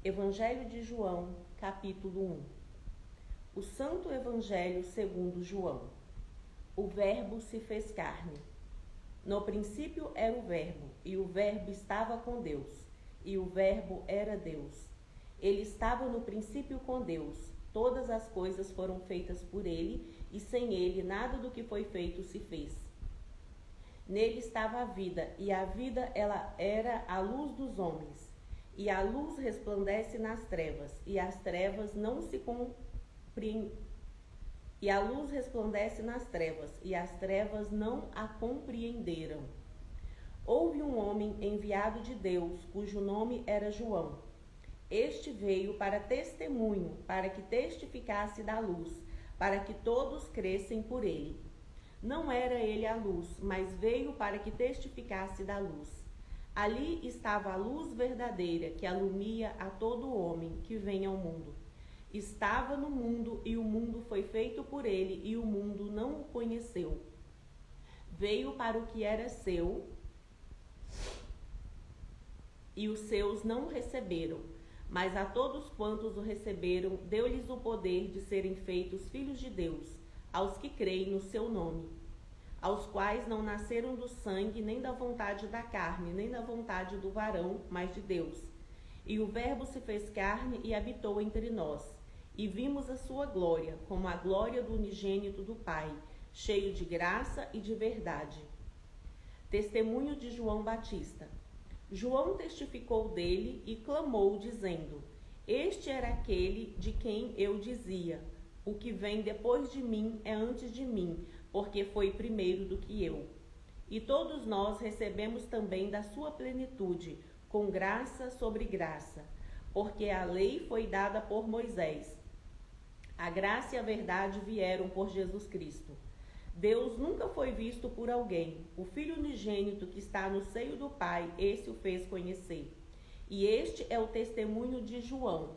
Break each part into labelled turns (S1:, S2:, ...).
S1: Evangelho de João, capítulo 1. O Santo Evangelho segundo João. O Verbo se fez carne. No princípio era o Verbo, e o Verbo estava com Deus, e o Verbo era Deus. Ele estava no princípio com Deus. Todas as coisas foram feitas por ele, e sem ele nada do que foi feito se fez. Nele estava a vida, e a vida ela era a luz dos homens. E a luz resplandece nas trevas, e as trevas não se não a compreenderam. Houve um homem enviado de Deus, cujo nome era João. Este veio para testemunho, para que testificasse da luz, para que todos crescem por ele. Não era ele a luz, mas veio para que testificasse da luz. Ali estava a luz verdadeira, que alumia a todo homem que vem ao mundo. Estava no mundo, e o mundo foi feito por ele, e o mundo não o conheceu. Veio para o que era seu, e os seus não o receberam. Mas a todos quantos o receberam, deu-lhes o poder de serem feitos filhos de Deus, aos que creem no seu nome, aos quais não nasceram do sangue, nem da vontade da carne, nem da vontade do varão, mas de Deus. E o Verbo se fez carne e habitou entre nós, e vimos a sua glória, como a glória do unigênito do Pai, cheio de graça e de verdade. Testemunho de João Batista. João testificou dele e clamou, dizendo: Este era aquele de quem eu dizia: O que vem depois de mim é antes de mim, porque foi primeiro do que eu. E todos nós recebemos também da sua plenitude, com graça sobre graça, porque a lei foi dada por Moisés. A graça e a verdade vieram por Jesus Cristo. Deus nunca foi visto por alguém. O Filho unigênito que está no seio do Pai, esse o fez conhecer. E este é o testemunho de João,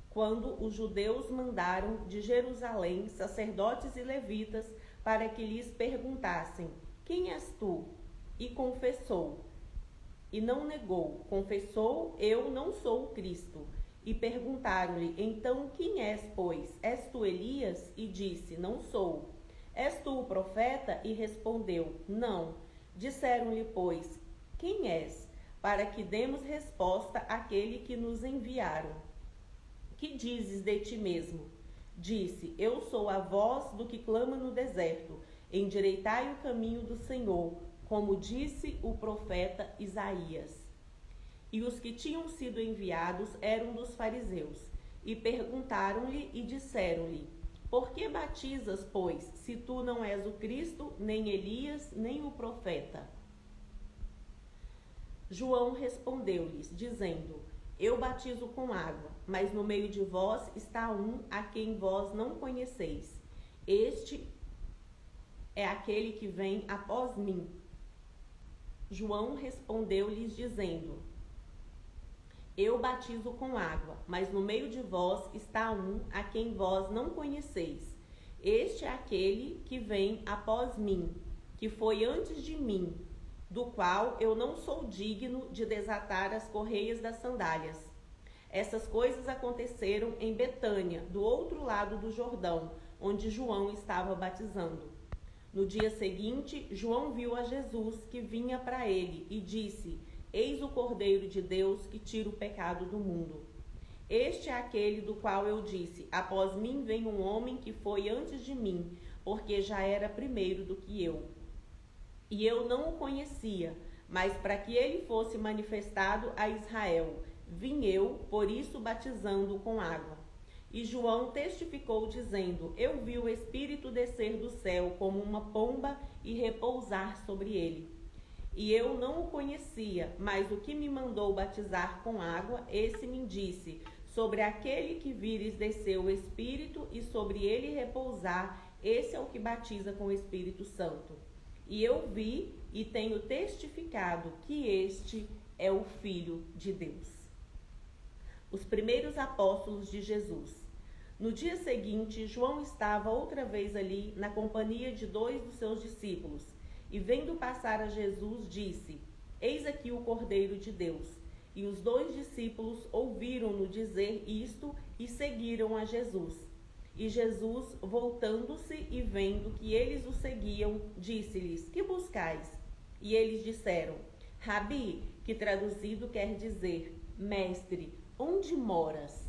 S1: quando os judeus mandaram de Jerusalém sacerdotes e levitas para que lhes perguntassem: Quem és tu? E confessou. E não negou. Confessou: Eu não sou o Cristo. E perguntaram-lhe: Então quem és, pois? És tu Elias? E disse: Não sou. És tu o profeta? E respondeu: Não. Disseram-lhe, pois: Quem és? Para que demos resposta àquele que nos enviaram. Que dizes de ti mesmo? Disse: Eu sou a voz do que clama no deserto. Endireitai o caminho do Senhor, como disse o profeta Isaías. E os que tinham sido enviados eram dos fariseus, e perguntaram-lhe e disseram-lhe: Por que batizas, pois, se tu não és o Cristo, nem Elias, nem o profeta? João respondeu-lhes, dizendo: Eu batizo com água, mas no meio de vós está um a quem vós não conheceis. Este é aquele que vem após mim. João respondeu-lhes, dizendo: Eu batizo com água, mas no meio de vós está um a quem vós não conheceis. Este é aquele que vem após mim, que foi antes de mim, do qual eu não sou digno de desatar as correias das sandálias. Essas coisas aconteceram em Betânia, do outro lado do Jordão, onde João estava batizando. No dia seguinte, João viu a Jesus que vinha para ele e disse: Eis o Cordeiro de Deus que tira o pecado do mundo. Este é aquele do qual eu disse: Após mim vem um homem que foi antes de mim, porque já era primeiro do que eu. E eu não o conhecia, mas para que ele fosse manifestado a Israel, vim eu, por isso batizando com água. E João testificou, dizendo: Eu vi o Espírito descer do céu como uma pomba e repousar sobre ele. E eu não o conhecia, mas o que me mandou batizar com água, esse me disse: Sobre aquele que vires descer o Espírito e sobre ele repousar, esse é o que batiza com o Espírito Santo. E eu vi e tenho testificado que este é o Filho de Deus. Os primeiros apóstolos de Jesus. No dia seguinte, João estava outra vez ali, na companhia de 2 dos seus discípulos. E vendo passar a Jesus, disse: Eis aqui o Cordeiro de Deus. E os 2 discípulos ouviram-no dizer isto e seguiram a Jesus. E Jesus, voltando-se e vendo que eles o seguiam, disse-lhes: Que buscais? E eles disseram: Rabi, que traduzido quer dizer: Mestre, onde moras?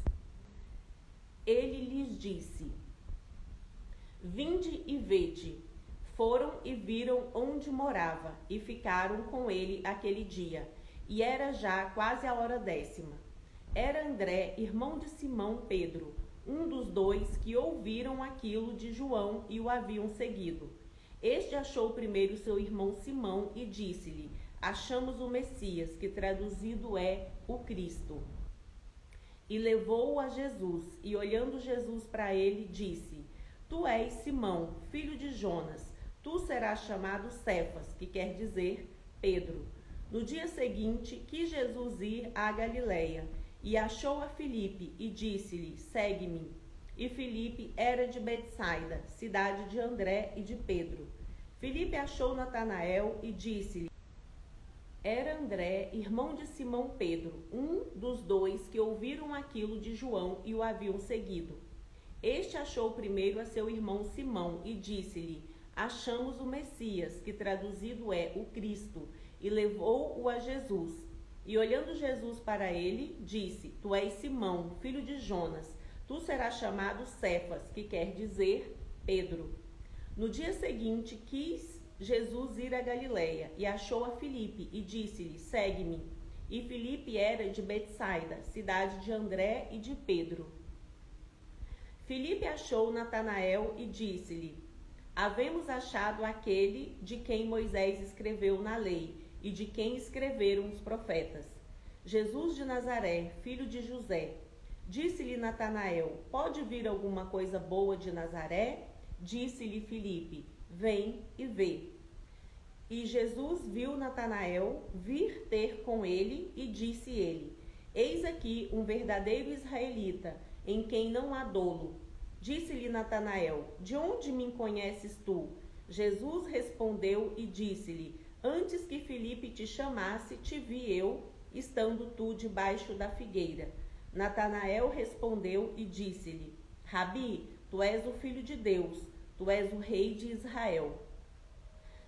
S1: Ele lhes disse: Vinde e vede. Foram e viram onde morava, e ficaram com ele aquele dia. E era já quase a hora 10ª. Era André, irmão de Simão Pedro, um dos 2 que ouviram aquilo de João e o haviam seguido. Este achou primeiro seu irmão Simão e disse-lhe: Achamos o Messias, que traduzido é o Cristo. E levou-o a Jesus, e olhando Jesus para ele, disse: Tu és Simão, filho de Jonas, tu serás chamado Cefas, que quer dizer Pedro. No dia seguinte, quis Jesus ir à Galileia, e achou a Filipe, e disse-lhe: Segue-me. E Filipe era de Betsaida, cidade de André e de Pedro. Filipe achou Natanael e disse-lhe: Era André, irmão de Simão Pedro, um dos 2 que ouviram aquilo de João e o haviam seguido. Este achou primeiro a seu irmão Simão e disse-lhe: Achamos o Messias, que traduzido é o Cristo, e levou-o a Jesus. E olhando Jesus para ele, disse: Tu és Simão, filho de Jonas, tu serás chamado Cefas, que quer dizer Pedro. No dia seguinte, quis Jesus ir a Galileia, e achou a Filipe, e disse-lhe: Segue-me. E Filipe era de Betsaida, cidade de André e de Pedro. Filipe achou Natanael e disse-lhe: Havemos achado aquele de quem Moisés escreveu na lei, e de quem escreveram os profetas, Jesus de Nazaré, filho de José. Disse-lhe Natanael: Pode vir alguma coisa boa de Nazaré? Disse-lhe Filipe: Vem e vê. E Jesus viu Natanael vir ter com ele, e disse ele: Eis aqui um verdadeiro israelita, em quem não há dolo. Disse-lhe Natanael: De onde me conheces tu? Jesus respondeu e disse-lhe: Antes que Filipe te chamasse, te vi eu, estando tu debaixo da figueira. Natanael respondeu e disse-lhe: Rabi, tu és o Filho de Deus, tu és o Rei de Israel.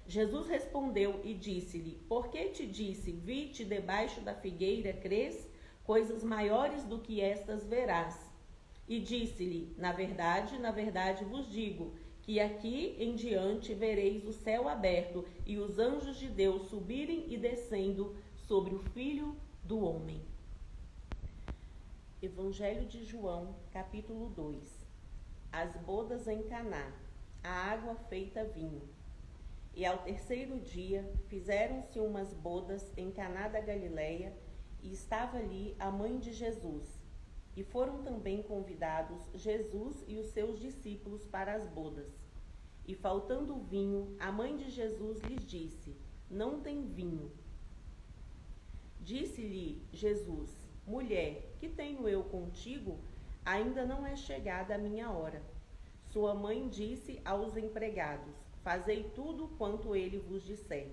S1: Jesus respondeu e disse-lhe: Por que te disse, vi-te debaixo da figueira, crês? Coisas maiores do que estas verás. E disse-lhe: na verdade vos digo, que aqui em diante vereis o céu aberto e os anjos de Deus subirem e descendo sobre o Filho do Homem. Evangelho de João, capítulo 2. As bodas em Caná, a água feita vinho. E ao 3º dia fizeram-se umas bodas em Caná da Galileia, e estava ali a mãe de Jesus. E foram também convidados Jesus e os seus discípulos para as bodas. E faltando o vinho, a mãe de Jesus lhes disse: Não tem vinho. Disse-lhe Jesus: Mulher, que tenho eu contigo? Ainda não é chegada a minha hora. Sua mãe disse aos empregados: Fazei tudo quanto ele vos disser.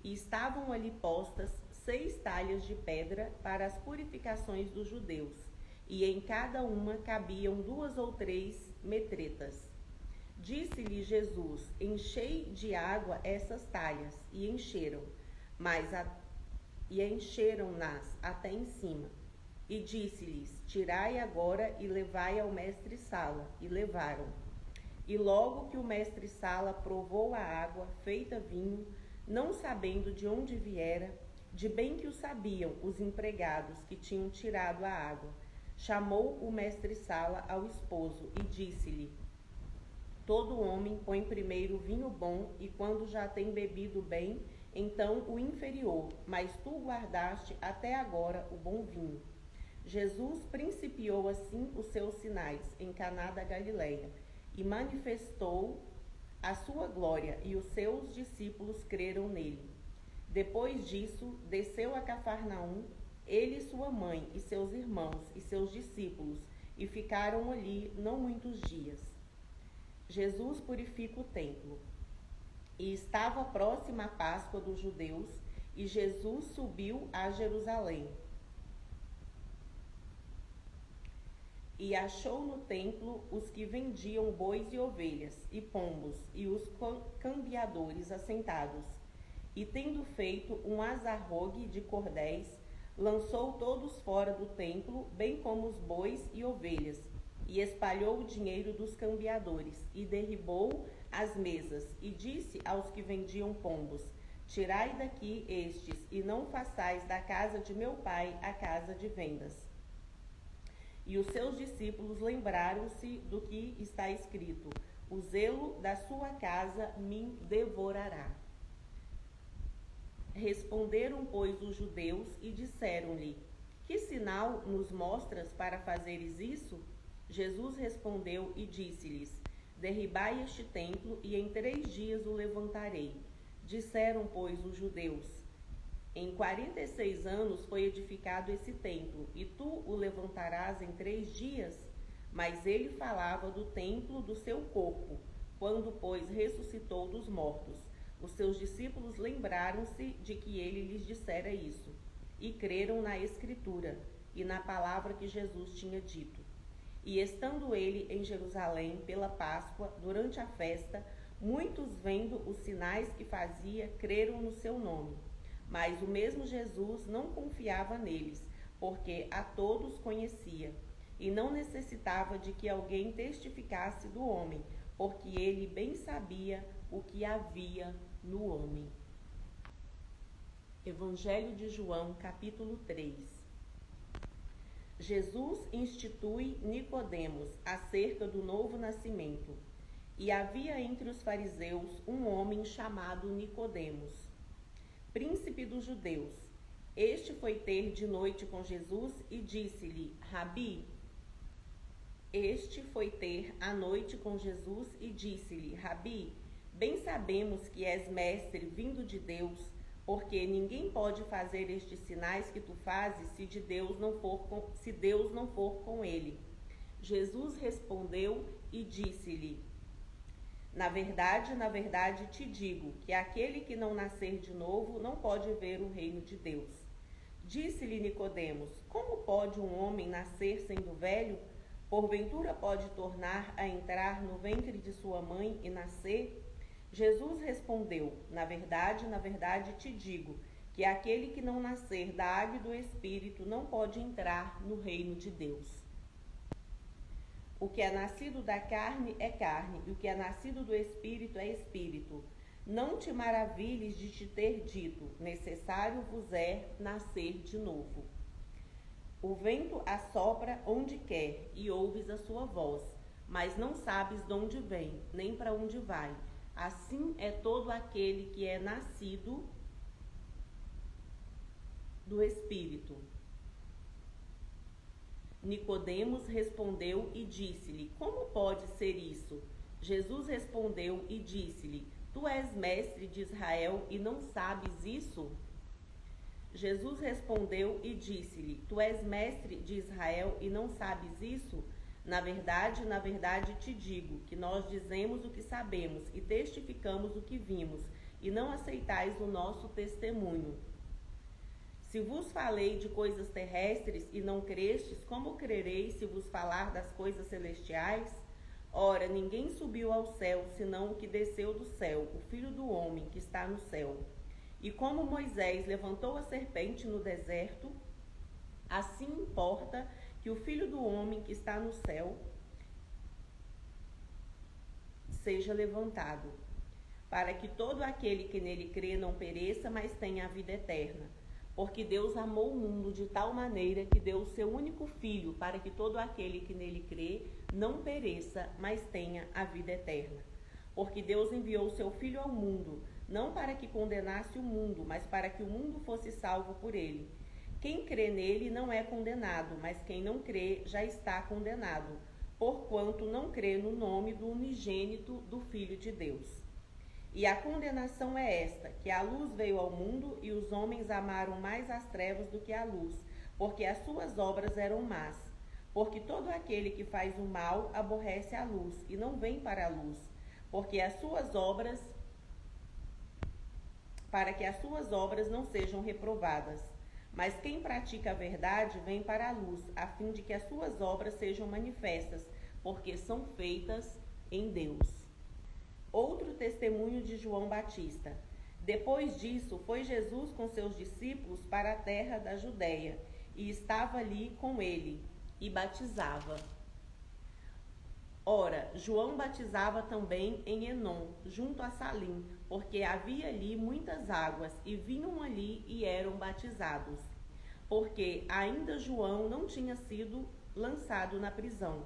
S1: E estavam ali postas 6 talhas de pedra para as purificações dos judeus, e em cada uma cabiam 2 ou 3 metretas. Disse-lhe Jesus: Enchei de água essas talhas, e encheram-nas até em cima. E disse-lhes: Tirai agora e levai ao mestre-sala. E levaram. E logo que o mestre-sala provou a água feita vinho, não sabendo de onde viera, de bem que o sabiam os empregados que tinham tirado a água, chamou o mestre-sala ao esposo e disse-lhe: Todo homem põe primeiro o vinho bom, e quando já tem bebido bem, então o inferior, mas tu guardaste até agora o bom vinho. Jesus principiou assim os seus sinais em Caná da Galileia, e manifestou a sua glória, e os seus discípulos creram nele. Depois disso, desceu a Cafarnaum, ele e sua mãe, e seus irmãos, e seus discípulos, e ficaram ali não muitos dias. Jesus purifica o templo. E estava próxima a Páscoa dos judeus, e Jesus subiu a Jerusalém. E achou no templo os que vendiam bois e ovelhas, e pombos, e os cambiadores assentados. E tendo feito um azarrogue de cordéis, lançou todos fora do templo, bem como os bois e ovelhas, e espalhou o dinheiro dos cambiadores, e derribou as mesas, e disse aos que vendiam pombos: Tirai daqui estes, e não façais da casa de meu pai a casa de vendas. E os seus discípulos lembraram-se do que está escrito: O zelo da sua casa me devorará. Responderam, pois, os judeus e disseram-lhe: Que sinal nos mostras para fazeres isso? Jesus respondeu e disse-lhes: Derribai este templo, e em 3 dias o levantarei. Disseram, pois, os judeus: Em 46 anos foi edificado esse templo, e tu o levantarás em 3 dias? Mas ele falava do templo do seu corpo, quando, pois, ressuscitou dos mortos. Os seus discípulos lembraram-se de que ele lhes dissera isso, e creram na Escritura e na palavra que Jesus tinha dito. E estando ele em Jerusalém pela Páscoa, durante a festa, muitos, vendo os sinais que fazia, creram no seu nome. Mas o mesmo Jesus não confiava neles, porque a todos conhecia, e não necessitava de que alguém testificasse do homem, porque ele bem sabia o que havia no homem. Evangelho de João, capítulo 3. Jesus institui Nicodemos acerca do novo nascimento. E havia entre os fariseus um homem chamado Nicodemos, príncipe dos judeus. Este foi ter de noite com Jesus e disse-lhe: Rabi. Este foi ter à noite com Jesus e disse-lhe: Rabi, bem sabemos que és mestre vindo de Deus, porque ninguém pode fazer estes sinais que tu fazes se Deus não for com ele. Jesus respondeu e disse-lhe: Na verdade te digo que aquele que não nascer de novo não pode ver o reino de Deus. Disse-lhe Nicodemos: Como pode um homem nascer sendo velho? Porventura pode tornar a entrar no ventre de sua mãe e nascer? Jesus respondeu: Na verdade te digo que aquele que não nascer da água e do Espírito não pode entrar no reino de Deus. O que é nascido da carne é carne, e o que é nascido do Espírito é Espírito. Não te maravilhes de te ter dito: necessário vos é nascer de novo. O vento assopra onde quer, e ouves a sua voz, mas não sabes de onde vem, nem para onde vai. Assim é todo aquele que é nascido do Espírito. Nicodemos respondeu e disse-lhe: Como pode ser isso? Jesus respondeu e disse-lhe: Tu és mestre de Israel e não sabes isso? Jesus respondeu e disse-lhe: Tu és mestre de Israel e não sabes isso? Na verdade te digo que nós dizemos o que sabemos e testificamos o que vimos, e não aceitais o nosso testemunho. Se vos falei de coisas terrestres e não crestes, como crereis se vos falar das coisas celestiais? Ora, ninguém subiu ao céu, senão o que desceu do céu, o Filho do homem que está no céu. E como Moisés levantou a serpente no deserto, assim importa que o Filho do homem que está no céu seja levantado, para que todo aquele que nele crê não pereça, mas tenha a vida eterna. Porque Deus amou o mundo de tal maneira que deu o seu único Filho, para que todo aquele que nele crê não pereça, mas tenha a vida eterna. Porque Deus enviou o seu Filho ao mundo, não para que condenasse o mundo, mas para que o mundo fosse salvo por ele. Quem crê nele não é condenado, mas quem não crê já está condenado, porquanto não crê no nome do unigênito do Filho de Deus. E a condenação é esta, que a luz veio ao mundo e os homens amaram mais as trevas do que a luz, porque as suas obras eram más. Porque todo aquele que faz o mal aborrece a luz e não vem para a luz, para que as suas obras não sejam reprovadas. Mas quem pratica a verdade vem para a luz, a fim de que as suas obras sejam manifestas, porque são feitas em Deus. Outro testemunho de João Batista. Depois disso, foi Jesus com seus discípulos para a terra da Judéia, e estava ali com ele, e batizava. Ora, João batizava também em Enom, junto a Salim, porque havia ali muitas águas, e vinham ali e eram batizados. Porque ainda João não tinha sido lançado na prisão.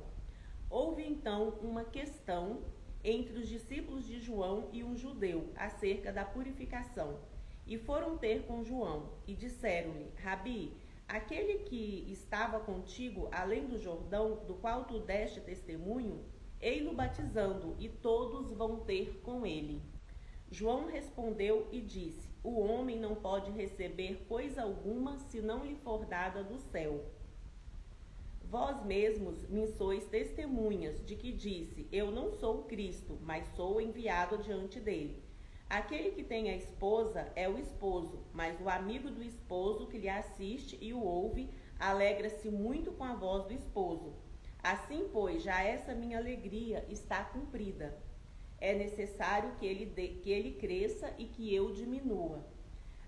S1: Houve então uma questão entre os discípulos de João e um judeu, acerca da purificação. E foram ter com João, e disseram-lhe: Rabi, aquele que estava contigo além do Jordão, do qual tu deste testemunho, ei-lo batizando, e todos vão ter com ele. João respondeu e disse: O homem não pode receber coisa alguma, se não lhe for dada do céu. Vós mesmos me sois testemunhas de que disse: Eu não sou o Cristo, mas sou enviado diante dele. Aquele que tem a esposa é o esposo, mas o amigo do esposo que lhe assiste e o ouve, alegra-se muito com a voz do esposo. Assim, pois, já essa minha alegria está cumprida. É necessário que ele cresça e que eu diminua.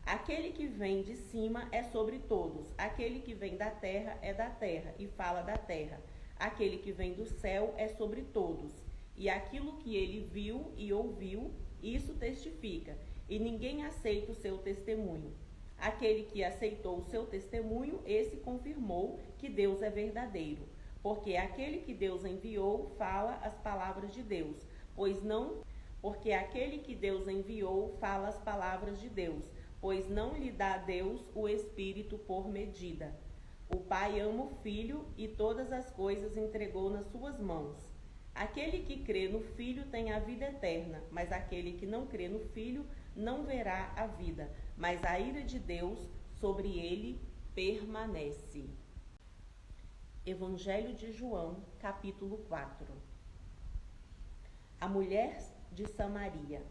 S1: Aquele que vem de cima é sobre todos. Aquele que vem da terra é da terra e fala da terra. Aquele que vem do céu é sobre todos. E aquilo que ele viu e ouviu, isso testifica. E ninguém aceita o seu testemunho. Aquele que aceitou o seu testemunho, esse confirmou que Deus é verdadeiro. Porque aquele que Deus enviou fala as palavras de Deus. Porque aquele que Deus enviou fala as palavras de Deus, pois não lhe dá a Deus o Espírito por medida. O Pai ama o Filho e todas as coisas entregou nas suas mãos. Aquele que crê no Filho tem a vida eterna, mas aquele que não crê no Filho não verá a vida, mas a ira de Deus sobre ele permanece. Evangelho de João, capítulo 4. A mulher de Samaria.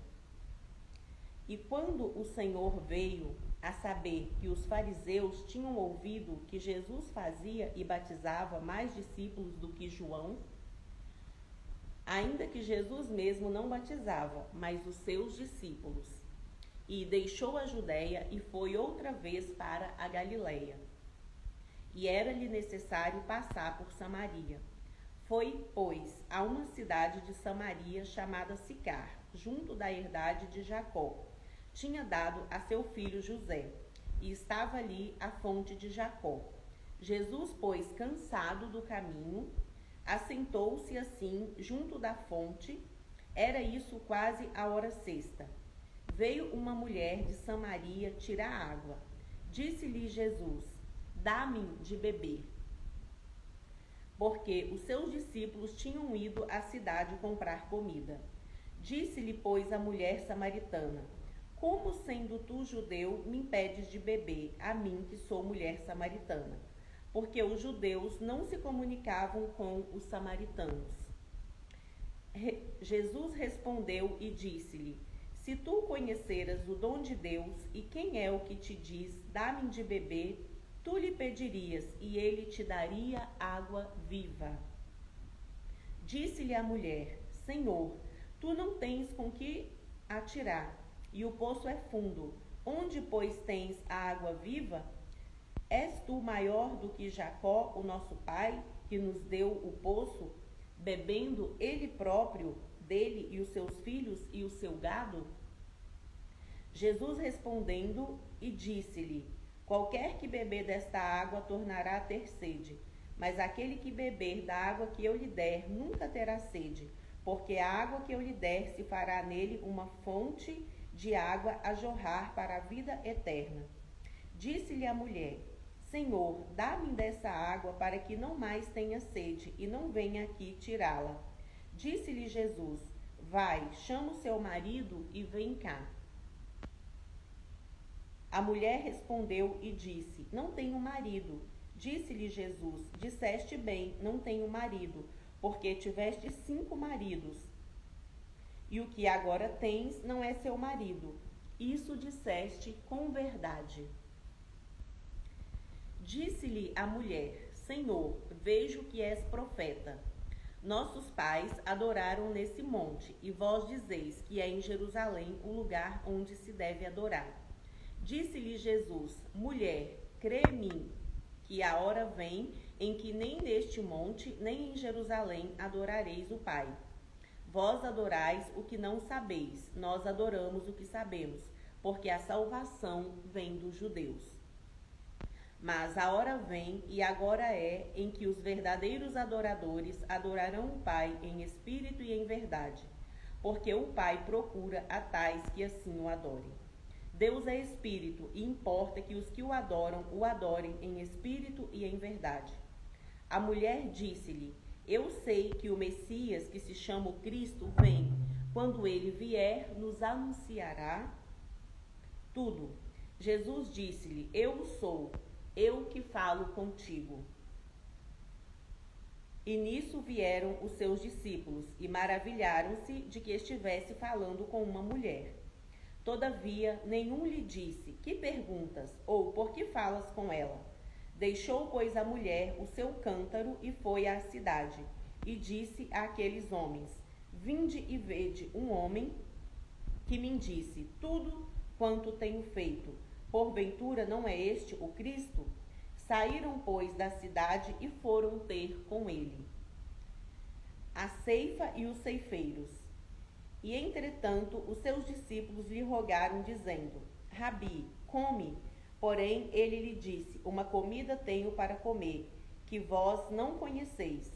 S1: E quando o Senhor veio a saber que os fariseus tinham ouvido que Jesus fazia e batizava mais discípulos do que João, ainda que Jesus mesmo não batizava, mas os seus discípulos, e deixou a Judéia e foi outra vez para a Galileia. E era-lhe necessário passar por Samaria. Foi, pois, a uma cidade de Samaria chamada Sicar, junto da herdade de Jacó. Tinha dado a seu filho José, e estava ali a fonte de Jacó. Jesus, pois, cansado do caminho, assentou-se assim junto da fonte. Era isso quase a hora sexta. Veio uma mulher de Samaria tirar água. Disse-lhe Jesus: Dá-me de beber. Porque os seus discípulos tinham ido à cidade comprar comida. Disse-lhe, pois, a mulher samaritana: Como, sendo tu judeu, me impedes de beber, a mim que sou mulher samaritana? Porque os judeus não se comunicavam com os samaritanos. Jesus respondeu e disse-lhe: Se tu conheceras o dom de Deus e quem é o que te diz, dá-me de beber, tu lhe pedirias, e ele te daria água viva. Disse-lhe a mulher: Senhor, tu não tens com que atirar, e o poço é fundo. Onde, pois, tens a água viva? És tu maior do que Jacó, o nosso pai, que nos deu o poço, bebendo ele próprio dele e os seus filhos e o seu gado? Jesus respondendo e disse-lhe: Qualquer que beber desta água tornará a ter sede, mas aquele que beber da água que eu lhe der nunca terá sede, porque a água que eu lhe der se fará nele uma fonte de água a jorrar para a vida eterna. Disse-lhe a mulher: Senhor, dá-me dessa água para que não mais tenha sede e não venha aqui tirá-la. Disse-lhe Jesus: Vai, chama o seu marido e vem cá. A mulher respondeu e disse: Não tenho marido. Disse-lhe Jesus: Disseste bem, não tenho marido, porque tiveste 5 maridos, e o que agora tens não é seu marido. Isso disseste com verdade. Disse-lhe a mulher: Senhor, vejo que és profeta. Nossos pais adoraram nesse monte, e vós dizeis que é em Jerusalém o lugar onde se deve adorar. Disse-lhe Jesus: Mulher, crê em mim, que a hora vem em que nem neste monte, nem em Jerusalém adorareis o Pai. Vós adorais o que não sabeis, nós adoramos o que sabemos, porque a salvação vem dos judeus. Mas a hora vem, e agora é, em que os verdadeiros adoradores adorarão o Pai em espírito e em verdade, porque o Pai procura a tais que assim o adorem. Deus é espírito, e importa que os que o adorem em espírito e em verdade. A mulher disse-lhe: Eu sei que o Messias, que se chama o Cristo, vem. Quando ele vier, nos anunciará tudo. Jesus disse-lhe: Eu sou, eu que falo contigo. E nisso vieram os seus discípulos, e maravilharam-se de que estivesse falando com uma mulher. Todavia, nenhum lhe disse: Que perguntas? Ou por que falas com ela? Deixou, pois, a mulher o seu cântaro e foi à cidade. E disse àqueles homens: Vinde e vede um homem que me disse tudo quanto tenho feito. Porventura não é este o Cristo? Saíram, pois, da cidade e foram ter com ele a ceifa e os ceifeiros. E, entretanto, os seus discípulos lhe rogaram, dizendo: Rabi, come. Porém, ele lhe disse: Uma comida tenho para comer, que vós não conheceis.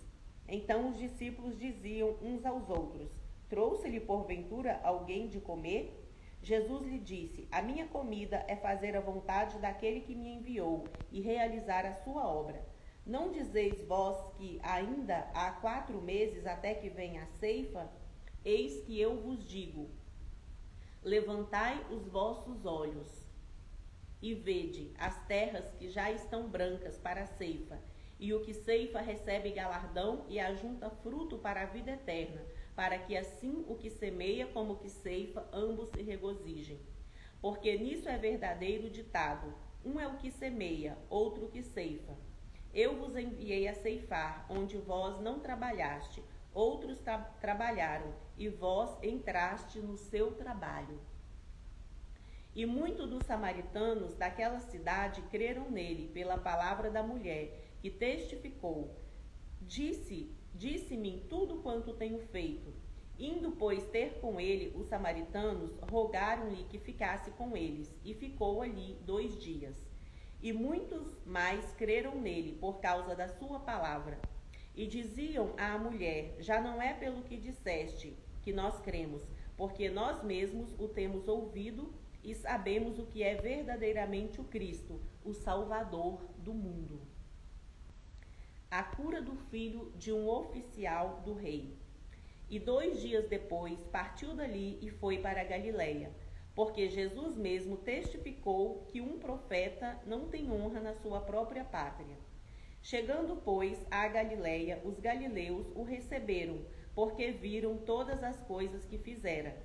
S1: Então os discípulos diziam uns aos outros: Trouxe-lhe porventura alguém de comer? Jesus lhe disse: A minha comida é fazer a vontade daquele que me enviou e realizar a sua obra. Não dizeis vós que ainda há 4 meses até que venha a ceifa? Eis que eu vos digo: levantai os vossos olhos e vede as terras que já estão brancas para a ceifa, e o que ceifa recebe galardão e ajunta fruto para a vida eterna, para que assim o que semeia como o que ceifa, ambos se regozijem. Porque nisso é verdadeiro ditado: um é o que semeia, outro o que ceifa. Eu vos enviei a ceifar, onde vós não trabalhaste, outros trabalharam, e vós entraste no seu trabalho. E muitos dos samaritanos daquela cidade creram nele pela palavra da mulher, que testificou: Disse-me tudo quanto tenho feito. Indo, pois, ter com ele, os samaritanos rogaram-lhe que ficasse com eles, e ficou ali 2 dias. E muitos mais creram nele por causa da sua palavra. E diziam à mulher: Já não é pelo que disseste que nós cremos, porque nós mesmos o temos ouvido e sabemos o que é verdadeiramente o Cristo, o Salvador do mundo. A cura do filho de um oficial do rei. E 2 dias depois partiu dali e foi para a Galileia, porque Jesus mesmo testificou que um profeta não tem honra na sua própria pátria. Chegando, pois, à Galileia, os galileus o receberam, porque viram todas as coisas que fizera.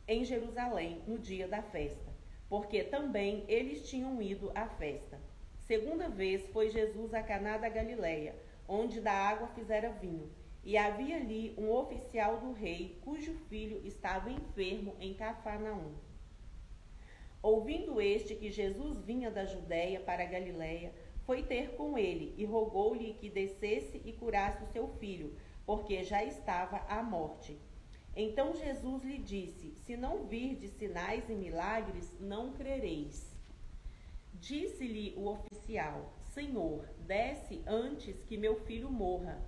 S1: Em Jerusalém, no dia da festa, porque também eles tinham ido à festa. Segunda vez foi Jesus a Caná da Galileia, onde da água fizera vinho. E havia ali um oficial do rei, cujo filho estava enfermo em Cafarnaum. Ouvindo este que Jesus vinha da Judeia para a Galileia, foi ter com ele e rogou-lhe que descesse e curasse o seu filho, porque já estava à morte. Então Jesus lhe disse: Se não virdes sinais e milagres, não crereis. Disse-lhe o oficial: Senhor, desce antes que meu filho morra.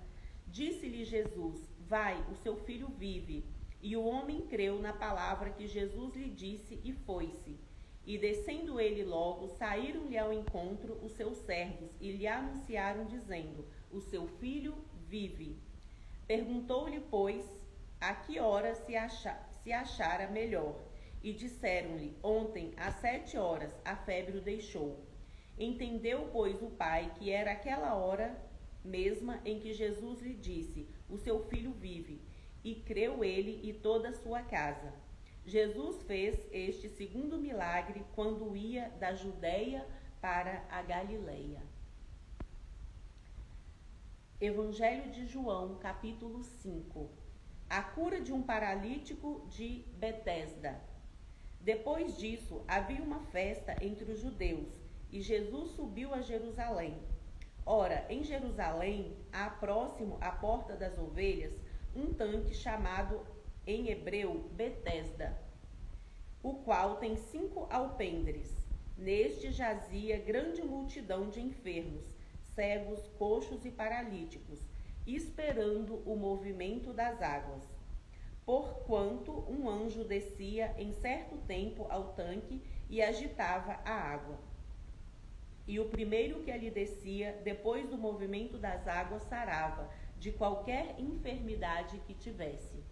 S1: Disse-lhe Jesus: Vai, o seu filho vive. E o homem creu na palavra que Jesus lhe disse e foi-se. E descendo ele logo, saíram-lhe ao encontro os seus servos e lhe anunciaram, dizendo: O seu filho vive. Perguntou-lhe, pois, a que hora se achara melhor. E disseram-lhe: Ontem, às 7 horas, a febre o deixou. Entendeu, pois, o pai que era aquela hora mesma em que Jesus lhe disse: O seu filho vive. E creu ele e toda a sua casa. Jesus fez este segundo milagre quando ia da Judeia para a Galileia. Evangelho de João, capítulo 5. A cura de um paralítico de Betesda. Depois disso, havia uma festa entre os judeus, e Jesus subiu a Jerusalém. Ora, em Jerusalém, há próximo à porta das ovelhas, um tanque chamado em hebreu Betesda, o qual tem 5 alpendres. Neste jazia grande multidão de enfermos, cegos, coxos e paralíticos, esperando o movimento das águas. Porquanto um anjo descia em certo tempo ao tanque e agitava a água. E o primeiro que ali descia, depois do movimento das águas, sarava de qualquer enfermidade que tivesse.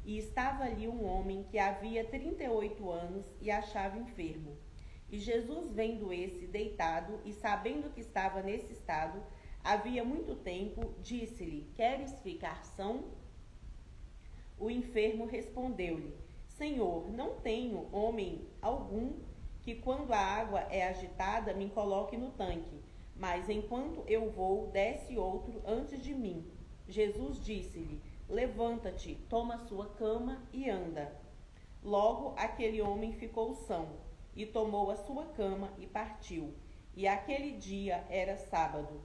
S1: E estava ali um homem que havia 38 anos e achava enfermo. E Jesus, vendo esse deitado e sabendo que estava nesse estado, havia muito tempo, disse-lhe: Queres ficar são? O enfermo respondeu-lhe: Senhor, não tenho homem algum que, quando a água é agitada, me coloque no tanque, mas enquanto eu vou, desce outro antes de mim. Jesus disse-lhe: Levanta-te, toma sua cama e anda. Logo aquele homem ficou são, e tomou a sua cama e partiu. E aquele dia era sábado.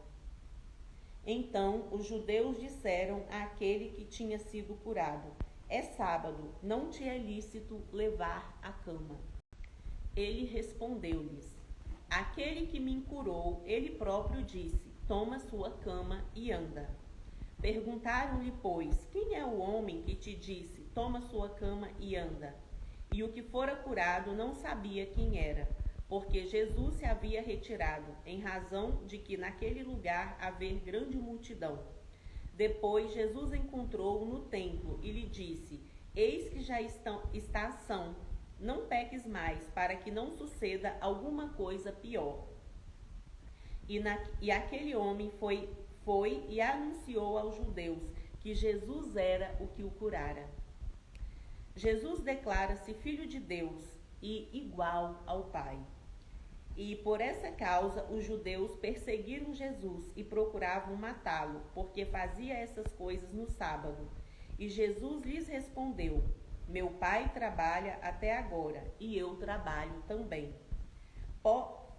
S1: Então os judeus disseram àquele que tinha sido curado: É sábado, não te é lícito levar a cama. Ele respondeu-lhes: Aquele que me curou, ele próprio disse: Toma sua cama e anda. Perguntaram-lhe, pois, quem é o homem que te disse: Toma sua cama e anda? E o que fora curado não sabia quem era, porque Jesus se havia retirado, em razão de que naquele lugar haver grande multidão. Depois Jesus encontrou-o no templo e lhe disse: Eis que já está são, não peques mais, para que não suceda alguma coisa pior. E aquele homem foi e anunciou aos judeus que Jesus era o que o curara. Jesus declara-se Filho de Deus e igual ao Pai. E por essa causa os judeus perseguiram Jesus e procuravam matá-lo, porque fazia essas coisas no sábado. E Jesus lhes respondeu: Meu Pai trabalha até agora, e eu trabalho também.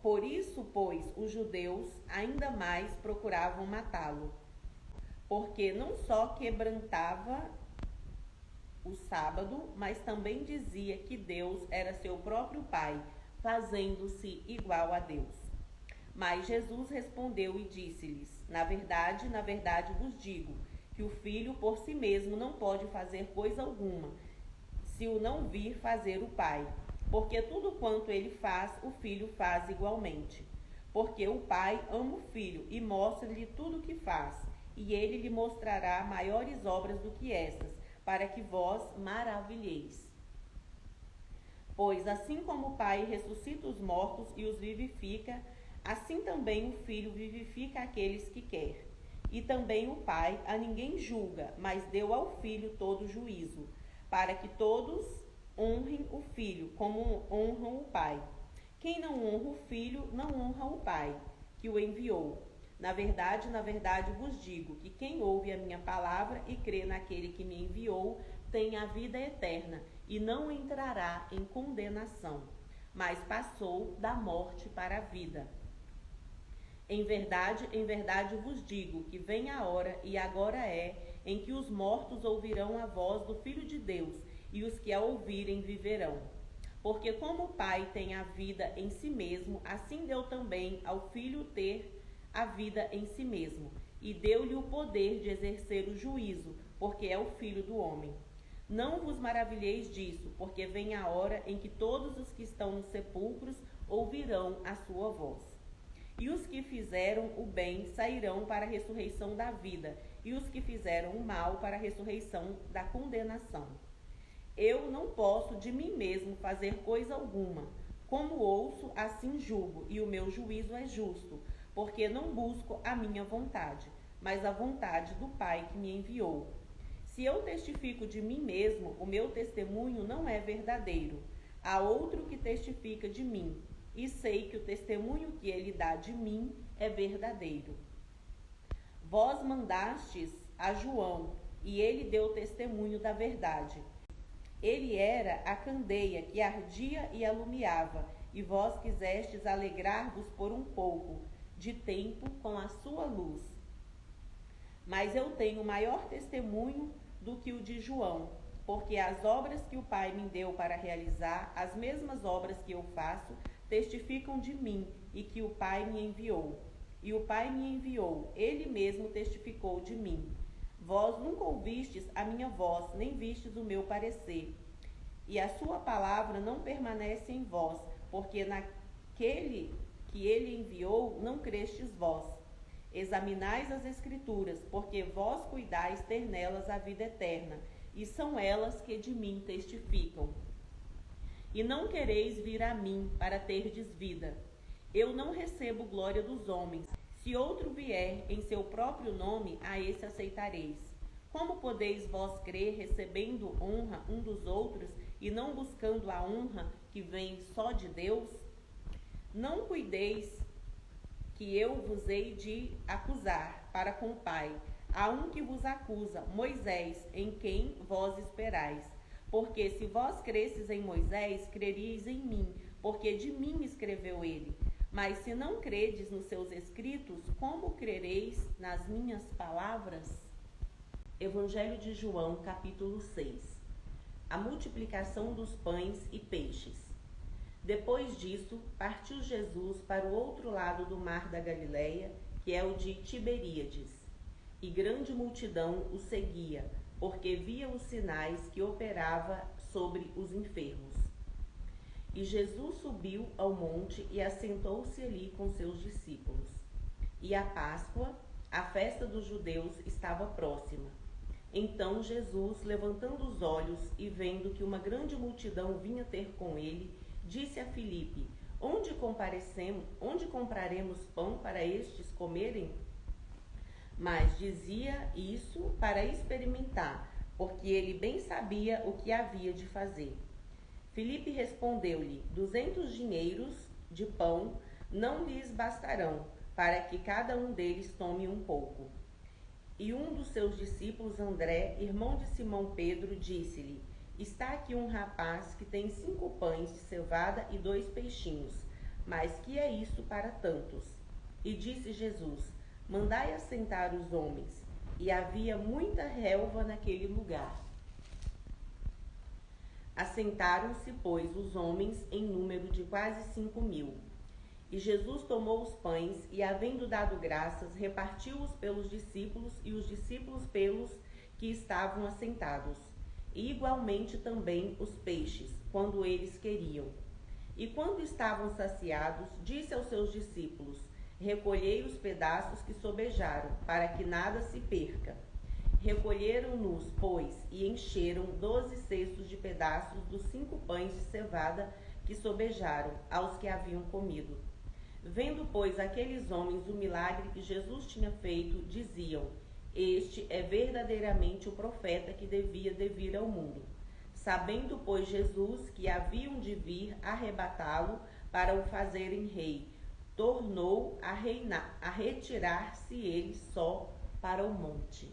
S1: Por isso, pois, os judeus ainda mais procuravam matá-lo, porque não só quebrantava o sábado, mas também dizia que Deus era seu próprio Pai, fazendo-se igual a Deus. Mas Jesus respondeu e disse-lhes: na verdade vos digo, que o Filho por si mesmo não pode fazer coisa alguma, se o não vir fazer o Pai. Porque tudo quanto ele faz, o Filho faz igualmente. Porque o Pai ama o Filho e mostra-lhe tudo o que faz, e ele lhe mostrará maiores obras do que estas, para que vós maravilheis. Pois assim como o Pai ressuscita os mortos e os vivifica, assim também o Filho vivifica aqueles que quer. E também o Pai a ninguém julga, mas deu ao Filho todo juízo, para que todos honrem o Filho como honram o Pai. Quem não honra o Filho, não honra o Pai, que o enviou. Na verdade vos digo que quem ouve a minha palavra e crê naquele que me enviou, tem a vida eterna e não entrará em condenação, mas passou da morte para a vida. Em verdade vos digo que vem a hora, e agora é, em que os mortos ouvirão a voz do Filho de Deus, e os que a ouvirem viverão. Porque como o Pai tem a vida em si mesmo, assim deu também ao Filho ter a vida em si mesmo, e deu-lhe o poder de exercer o juízo, porque é o Filho do homem. Não vos maravilheis disso, porque vem a hora em que todos os que estão nos sepulcros ouvirão a sua voz. E os que fizeram o bem sairão para a ressurreição da vida, e os que fizeram o mal para a ressurreição da condenação. Eu não posso de mim mesmo fazer coisa alguma. Como ouço, assim julgo, e o meu juízo é justo, porque não busco a minha vontade, mas a vontade do Pai que me enviou. Se eu testifico de mim mesmo, o meu testemunho não é verdadeiro. Há outro que testifica de mim, e sei que o testemunho que ele dá de mim é verdadeiro. Vós mandastes a João, e ele deu testemunho da verdade. Ele era a candeia que ardia e alumiava, e vós quisestes alegrar-vos por um pouco de tempo com a sua luz. Mas eu tenho maior testemunho do que o de João, porque as obras que o Pai me deu para realizar, as mesmas obras que eu faço, testificam de mim e que o Pai me enviou. E o Pai me enviou, ele mesmo testificou de mim. Vós nunca ouvistes a minha voz, nem vistes o meu parecer. E a sua palavra não permanece em vós, porque naquele que ele enviou não crestes vós. Examinais as Escrituras, porque vós cuidais ter nelas a vida eterna, e são elas que de mim testificam. E não quereis vir a mim para terdes vida. Eu não recebo glória dos homens. Se outro vier em seu próprio nome, a esse aceitareis. Como podeis vós crer, recebendo honra um dos outros e não buscando a honra que vem só de Deus? Não cuideis que eu vos hei de acusar para com o Pai. Há um que vos acusa, Moisés, em quem vós esperais. Porque se vós cresces em Moisés, creríeis em mim, porque de mim escreveu ele. Mas se não credes nos seus escritos, como crereis nas minhas palavras? Evangelho de João, capítulo 6. A multiplicação dos pães e peixes. Depois disso, partiu Jesus para o outro lado do mar da Galileia, que é o de Tiberíades. E grande multidão o seguia, porque via os sinais que operava sobre os enfermos. E Jesus subiu ao monte e assentou-se ali com seus discípulos. E a Páscoa, a festa dos judeus, estava próxima. Então Jesus, levantando os olhos e vendo que uma grande multidão vinha ter com ele, disse a Filipe: Onde compraremos pão para estes comerem? Mas dizia isso para experimentar, porque ele bem sabia o que havia de fazer. Filipe respondeu-lhe: 200 dinheiros de pão não lhes bastarão, para que cada um deles tome um pouco. E um dos seus discípulos, André, irmão de Simão Pedro, disse-lhe: Está aqui um rapaz que tem 5 pães de cevada e 2 peixinhos, mas que é isso para tantos? E disse Jesus: Mandai assentar os homens. E havia muita relva naquele lugar. Assentaram-se, pois, os homens em número de quase 5.000. E Jesus tomou os pães e, havendo dado graças, repartiu-os pelos discípulos e os discípulos pelos que estavam assentados. E igualmente também os peixes, quando eles queriam. E quando estavam saciados, disse aos seus discípulos: Recolhei os pedaços que sobejaram, para que nada se perca. Recolheram-nos, pois, e encheram 12 cestos de pedaços dos 5 pães de cevada que sobejaram, aos que haviam comido. Vendo, pois, aqueles homens o milagre que Jesus tinha feito, diziam: Este é verdadeiramente o profeta que devia de vir ao mundo. Sabendo, pois, Jesus que haviam de vir arrebatá-lo para o fazerem rei, tornou a retirar-se ele só para o monte.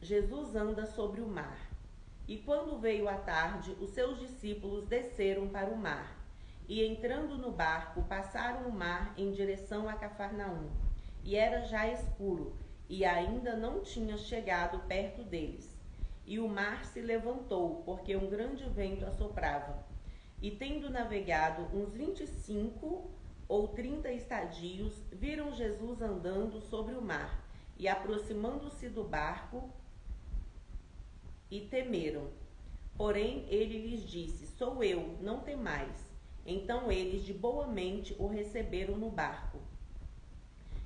S1: Jesus anda sobre o mar. E quando veio a tarde, os seus discípulos desceram para o mar. E entrando no barco, passaram o mar em direção a Cafarnaum. E era já escuro, e ainda não tinha chegado perto deles. E o mar se levantou, porque um grande vento assoprava. E tendo navegado uns 25 ou 30 estadios, viram Jesus andando sobre o mar, e aproximando-se do barco, e temeram. Porém, ele lhes disse: Sou eu, não temais. Então eles de boa mente o receberam no barco.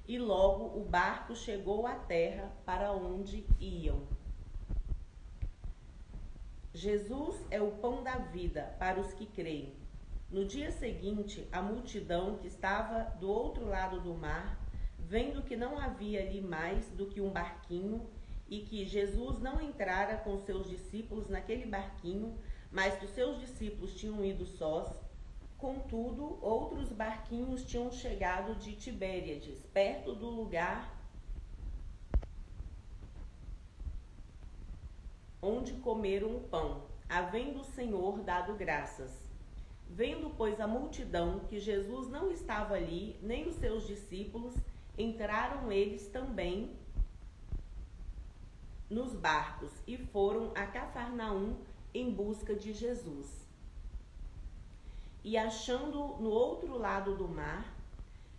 S1: E logo o barco chegou à terra para onde iam. Jesus é o pão da vida para os que creem. No dia seguinte, a multidão que estava do outro lado do mar, vendo que não havia ali mais do que um barquinho, e que Jesus não entrara com seus discípulos naquele barquinho, mas que os seus discípulos tinham ido sós. Contudo, outros barquinhos tinham chegado de Tibériades, perto do lugar onde comeram o pão, havendo o Senhor dado graças. Vendo, pois, a multidão que Jesus não estava ali, nem os seus discípulos, entraram eles também nos barcos e foram a Cafarnaum em busca de Jesus. E achando no outro lado do mar,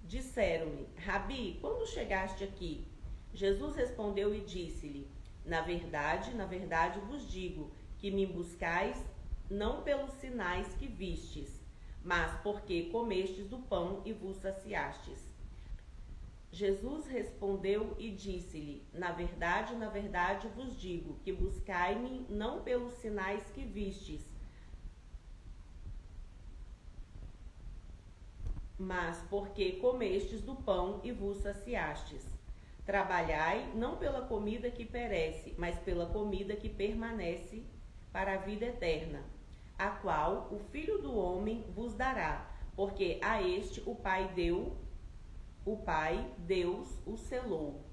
S1: disseram-lhe: Rabi, quando chegaste aqui? Jesus respondeu e disse-lhe: na verdade, vos digo que me buscais não pelos sinais que vistes, mas porque comestes do pão e vos saciastes. Jesus respondeu e disse-lhe: na verdade, vos digo que buscai-me não pelos sinais que vistes, mas porque comestes do pão e vos saciastes. Trabalhai não pela comida que perece, mas pela comida que permanece para a vida eterna, a qual o Filho do Homem vos dará, porque a este o Pai, Deus, o selou.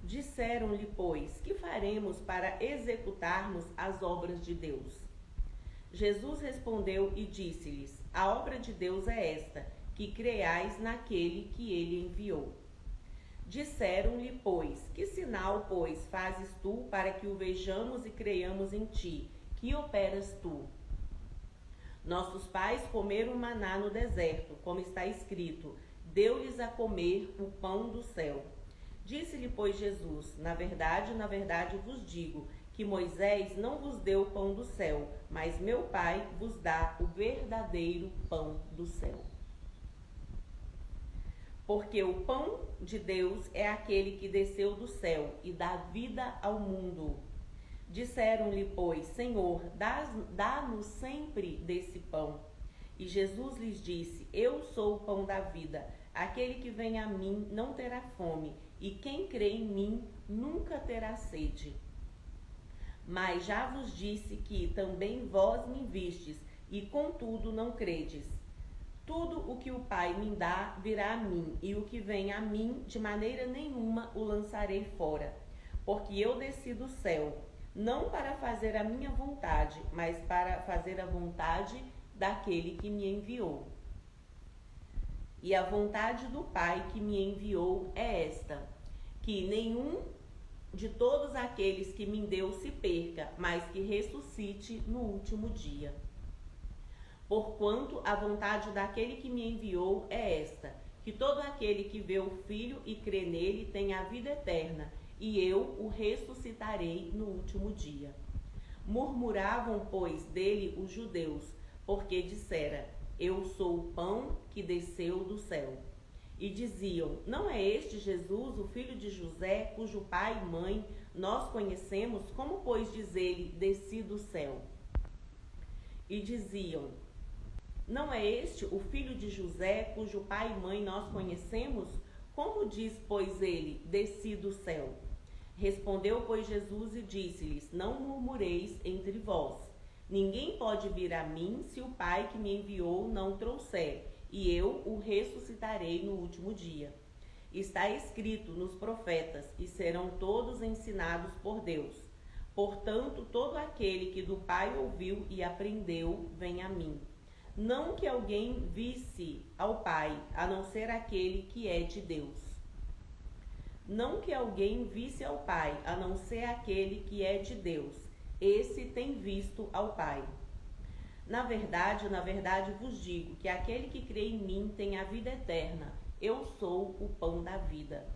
S1: Disseram-lhe, pois, que faremos para executarmos as obras de Deus? Jesus respondeu e disse-lhes: a obra de Deus é esta, que creais naquele que ele enviou. Disseram-lhe, pois, que sinal, pois, fazes tu para que o vejamos e creiamos em ti? Que operas tu? Nossos pais comeram maná no deserto, como está escrito: deu-lhes a comer o pão do céu. Disse-lhe, pois, Jesus: na verdade, vos digo que Moisés não vos deu o pão do céu, mas meu Pai vos dá o verdadeiro pão do céu. Porque o pão de Deus é aquele que desceu do céu e dá vida ao mundo. Disseram-lhe, pois, Senhor, dá-nos sempre desse pão. E Jesus lhes disse: eu sou o pão da vida. Aquele que vem a mim não terá fome, e quem crê em mim nunca terá sede. Mas já vos disse que também vós me vistes, e contudo não credes. Tudo o que o Pai me dá virá a mim, e o que vem a mim, de maneira nenhuma o lançarei fora. Porque eu desci do céu, não para fazer a minha vontade, mas para fazer a vontade daquele que me enviou. E a vontade do Pai que me enviou é esta, que nenhum de todos aqueles que me deu se perca, mas que ressuscite no último dia. Porquanto a vontade daquele que me enviou é esta, que todo aquele que vê o Filho e crê nele tenha a vida eterna, e eu o ressuscitarei no último dia. Murmuravam, pois, dele os judeus, porque dissera: eu sou o pão que desceu do céu. E diziam: não é este Jesus, o filho de José, cujo pai e mãe nós conhecemos? Como, pois, diz ele: desci do céu? E diziam: não é este o filho de José, cujo pai e mãe nós conhecemos? Como diz, pois, ele: desci do céu? Respondeu, pois, Jesus e disse-lhes: não murmureis entre vós. Ninguém pode vir a mim se o Pai que me enviou não o trouxer, e eu o ressuscitarei no último dia. Está escrito nos profetas, e serão todos ensinados por Deus. Portanto, todo aquele que do Pai ouviu e aprendeu, vem a mim. Não que alguém visse ao Pai, a não ser aquele que é de Deus. Não que alguém visse ao Pai, a não ser aquele que é de Deus. Esse tem visto ao Pai. Na verdade, vos digo que aquele que crê em mim tem a vida eterna. Eu sou o pão da vida.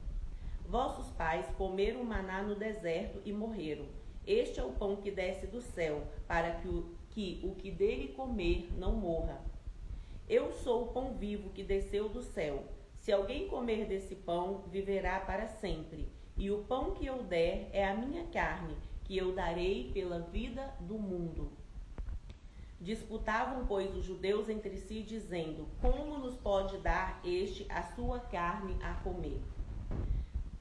S1: Vossos pais comeram maná no deserto e morreram. Este é o pão que desce do céu, para que o que dele comer não morra. Eu sou o pão vivo que desceu do céu. Se alguém comer desse pão, viverá para sempre. E o pão que eu der é a minha carne, que eu darei pela vida do mundo. Disputavam, pois, os judeus entre si, dizendo: como nos pode dar este a sua carne a comer?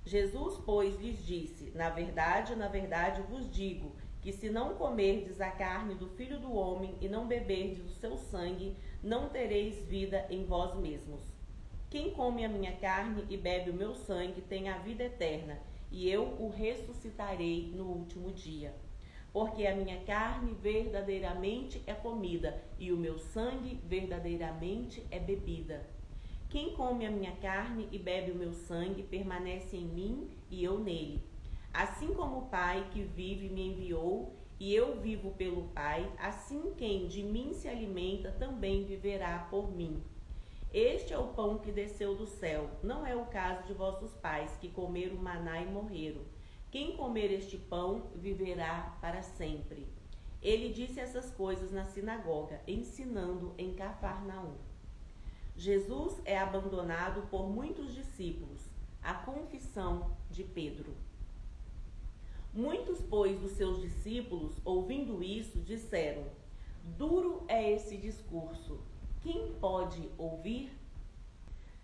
S1: Jesus, pois, lhes disse: na verdade vos digo, que se não comerdes a carne do Filho do Homem e não beberdes o seu sangue, não tereis vida em vós mesmos. Quem come a minha carne e bebe o meu sangue tem a vida eterna, e eu o ressuscitarei no último dia. Porque a minha carne verdadeiramente é comida, e o meu sangue verdadeiramente é bebida. Quem come a minha carne e bebe o meu sangue permanece em mim e eu nele. Assim como o Pai que vive me enviou, e eu vivo pelo Pai, assim quem de mim se alimenta também viverá por mim. Este é o pão que desceu do céu. Não é o caso de vossos pais, que comeram maná e morreram. Quem comer este pão viverá para sempre. Ele disse essas coisas na sinagoga, ensinando em Cafarnaum. Jesus é abandonado por muitos discípulos. A confissão de Pedro. Muitos, pois, dos seus discípulos, ouvindo isso, disseram: duro é esse discurso. Quem pode ouvir?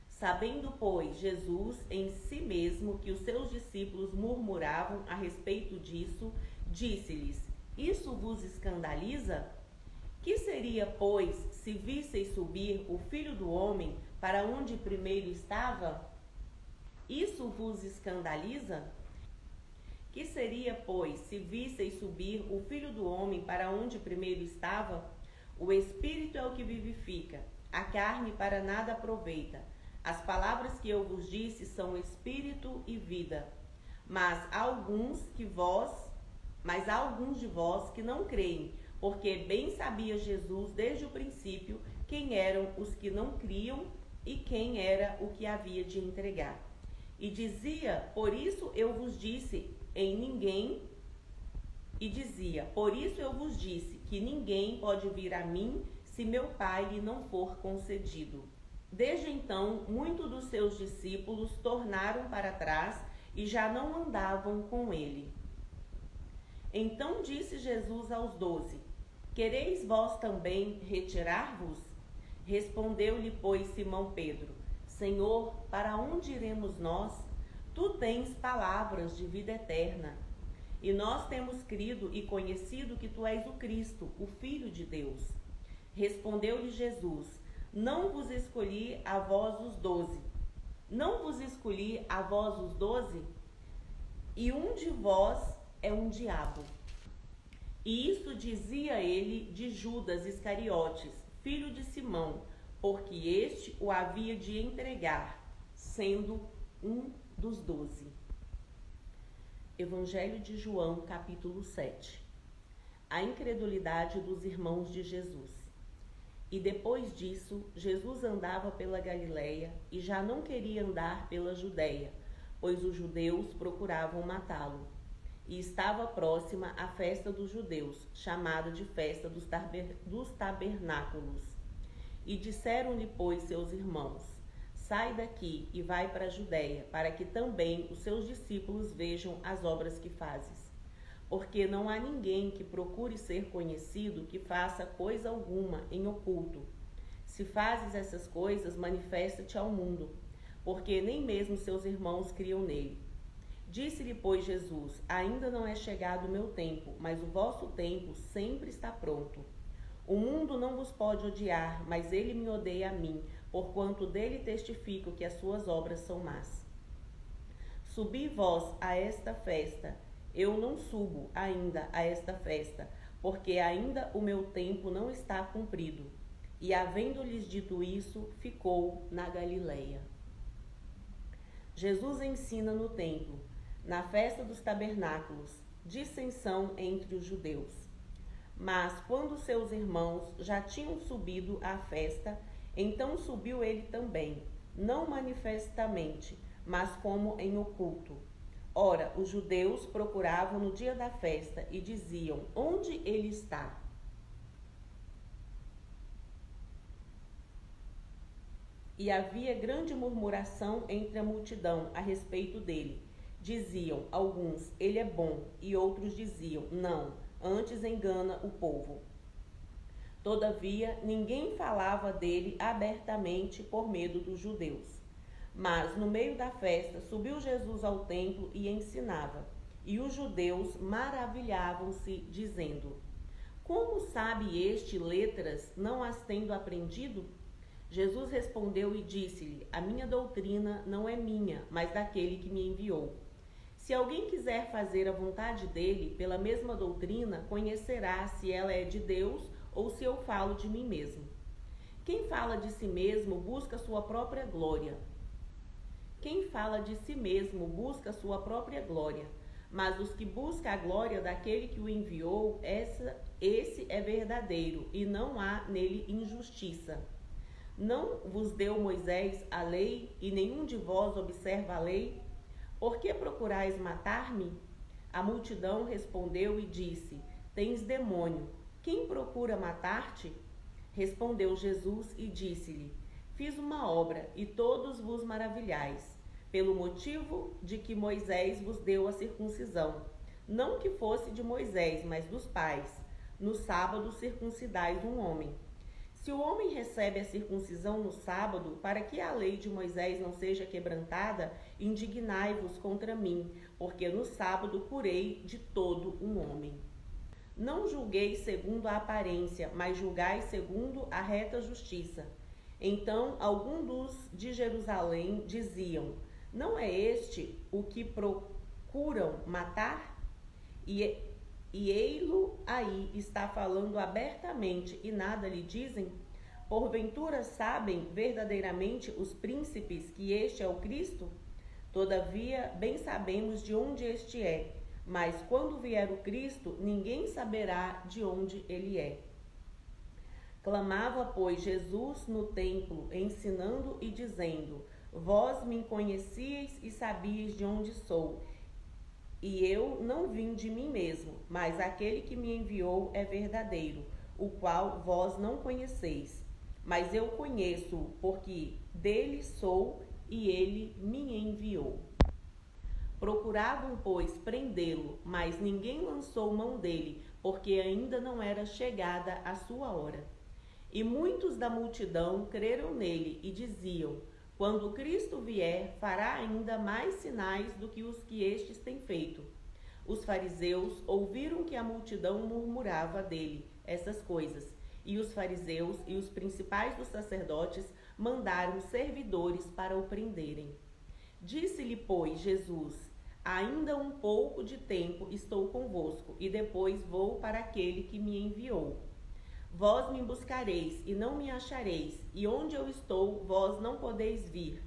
S1: Sabendo, pois, Jesus em si mesmo que os seus discípulos murmuravam a respeito disso, disse-lhes: isso vos escandaliza? Que seria, pois, se visseis subir o Filho do Homem para onde primeiro estava? Isso vos escandaliza? Que seria, pois, se visseis subir o Filho do Homem para onde primeiro estava? O Espírito é o que vivifica, a carne para nada aproveita. As palavras que eu vos disse são Espírito e vida. Mas há alguns de vós que não creem, porque bem sabia Jesus desde o princípio quem eram os que não criam e quem era o que havia de entregar. E dizia: por isso eu vos disse que ninguém pode vir a mim se meu Pai lhe não for concedido. Desde então, muitos dos seus discípulos tornaram para trás e já não andavam com ele. Então disse Jesus aos 12: quereis vós também retirar-vos? Respondeu-lhe, pois, Simão Pedro: Senhor, para onde iremos nós? Tu tens palavras de vida eterna. E nós temos crido e conhecido que tu és o Cristo, o Filho de Deus. Respondeu-lhe Jesus: Não vos escolhi a vós os 12? Não vos escolhi a vós os 12? E um de vós é um diabo. E isso dizia ele de Judas Iscariotes, filho de Simão, porque este o havia de entregar, sendo um dos 12. Evangelho de João, capítulo 7. A incredulidade dos irmãos de Jesus. E depois disso, Jesus andava pela Galileia e já não queria andar pela Judeia, pois os judeus procuravam matá-lo. E estava próxima a festa dos judeus, chamada de festa dos tabernáculos. E disseram-lhe, pois, seus irmãos: Sai daqui e vai para a Judeia, para que também os seus discípulos vejam as obras que fazes. Porque não há ninguém que procure ser conhecido que faça coisa alguma em oculto. Se fazes essas coisas, manifesta-te ao mundo, porque nem mesmo seus irmãos criam nele. Disse-lhe, pois, Jesus: Ainda não é chegado o meu tempo, mas o vosso tempo sempre está pronto. O mundo não vos pode odiar, mas ele me odeia a mim, porquanto dele testifico que as suas obras são más. Subi vós a esta festa. Eu não subo ainda a esta festa, porque ainda o meu tempo não está cumprido. E havendo-lhes dito isso, ficou na Galileia. Jesus ensina no templo, na festa dos tabernáculos, dissensão entre os judeus. Mas quando seus irmãos já tinham subido à festa, então subiu ele também, não manifestamente, mas como em oculto. Ora, os judeus procuravam no dia da festa e diziam: Onde ele está? E havia grande murmuração entre a multidão a respeito dele. Diziam alguns: Ele é bom, e outros diziam: Não, antes engana o povo. Todavia, ninguém falava dele abertamente por medo dos judeus. Mas no meio da festa subiu Jesus ao templo e ensinava. E os judeus maravilhavam-se, dizendo: Como sabe este letras, não as tendo aprendido? Jesus respondeu e disse-lhe: A minha doutrina não é minha, mas daquele que me enviou. Se alguém quiser fazer a vontade dele, pela mesma doutrina, conhecerá se ela é de Deus ou se eu falo de mim mesmo. Quem fala de si mesmo busca sua própria glória. Quem fala de si mesmo busca sua própria glória. Mas os que buscam a glória daquele que o enviou, esse é verdadeiro, e não há nele injustiça. Não vos deu Moisés a lei, e nenhum de vós observa a lei? Por que procurais matar-me? A multidão respondeu e disse: Tens demônio. Quem procura matar-te? Respondeu Jesus e disse-lhe: Fiz uma obra, e todos vos maravilhais, pelo motivo de que Moisés vos deu a circuncisão. Não que fosse de Moisés, mas dos pais. No sábado circuncidais um homem. Se o homem recebe a circuncisão no sábado, para que a lei de Moisés não seja quebrantada, indignai-vos contra mim, porque no sábado curei de todo um homem. Não julgueis segundo a aparência, mas julgai segundo a reta justiça. Então, alguns dos de Jerusalém diziam: Não é este o que procuram matar? E ei-lo aí está falando abertamente e nada lhe dizem? Porventura sabem verdadeiramente os príncipes que este é o Cristo? Todavia, bem sabemos de onde este é, mas quando vier o Cristo, ninguém saberá de onde ele é. Clamava, pois, Jesus no templo, ensinando e dizendo: Vós me conhecieis e sabíeis de onde sou, e eu não vim de mim mesmo, mas aquele que me enviou é verdadeiro, o qual vós não conheceis. Mas eu conheço-o, porque dele sou e ele me enviou. Procuravam, pois, prendê-lo, mas ninguém lançou mão dele, porque ainda não era chegada a sua hora. E muitos da multidão creram nele e diziam: Quando Cristo vier, fará ainda mais sinais do que os que estes têm feito. Os fariseus ouviram que a multidão murmurava dele essas coisas, e os fariseus e os principais dos sacerdotes mandaram servidores para o prenderem. Disse-lhe, pois, Jesus: Ainda um pouco de tempo estou convosco, e depois vou para aquele que me enviou. Vós me buscareis e não me achareis, e onde eu estou, vós não podeis vir.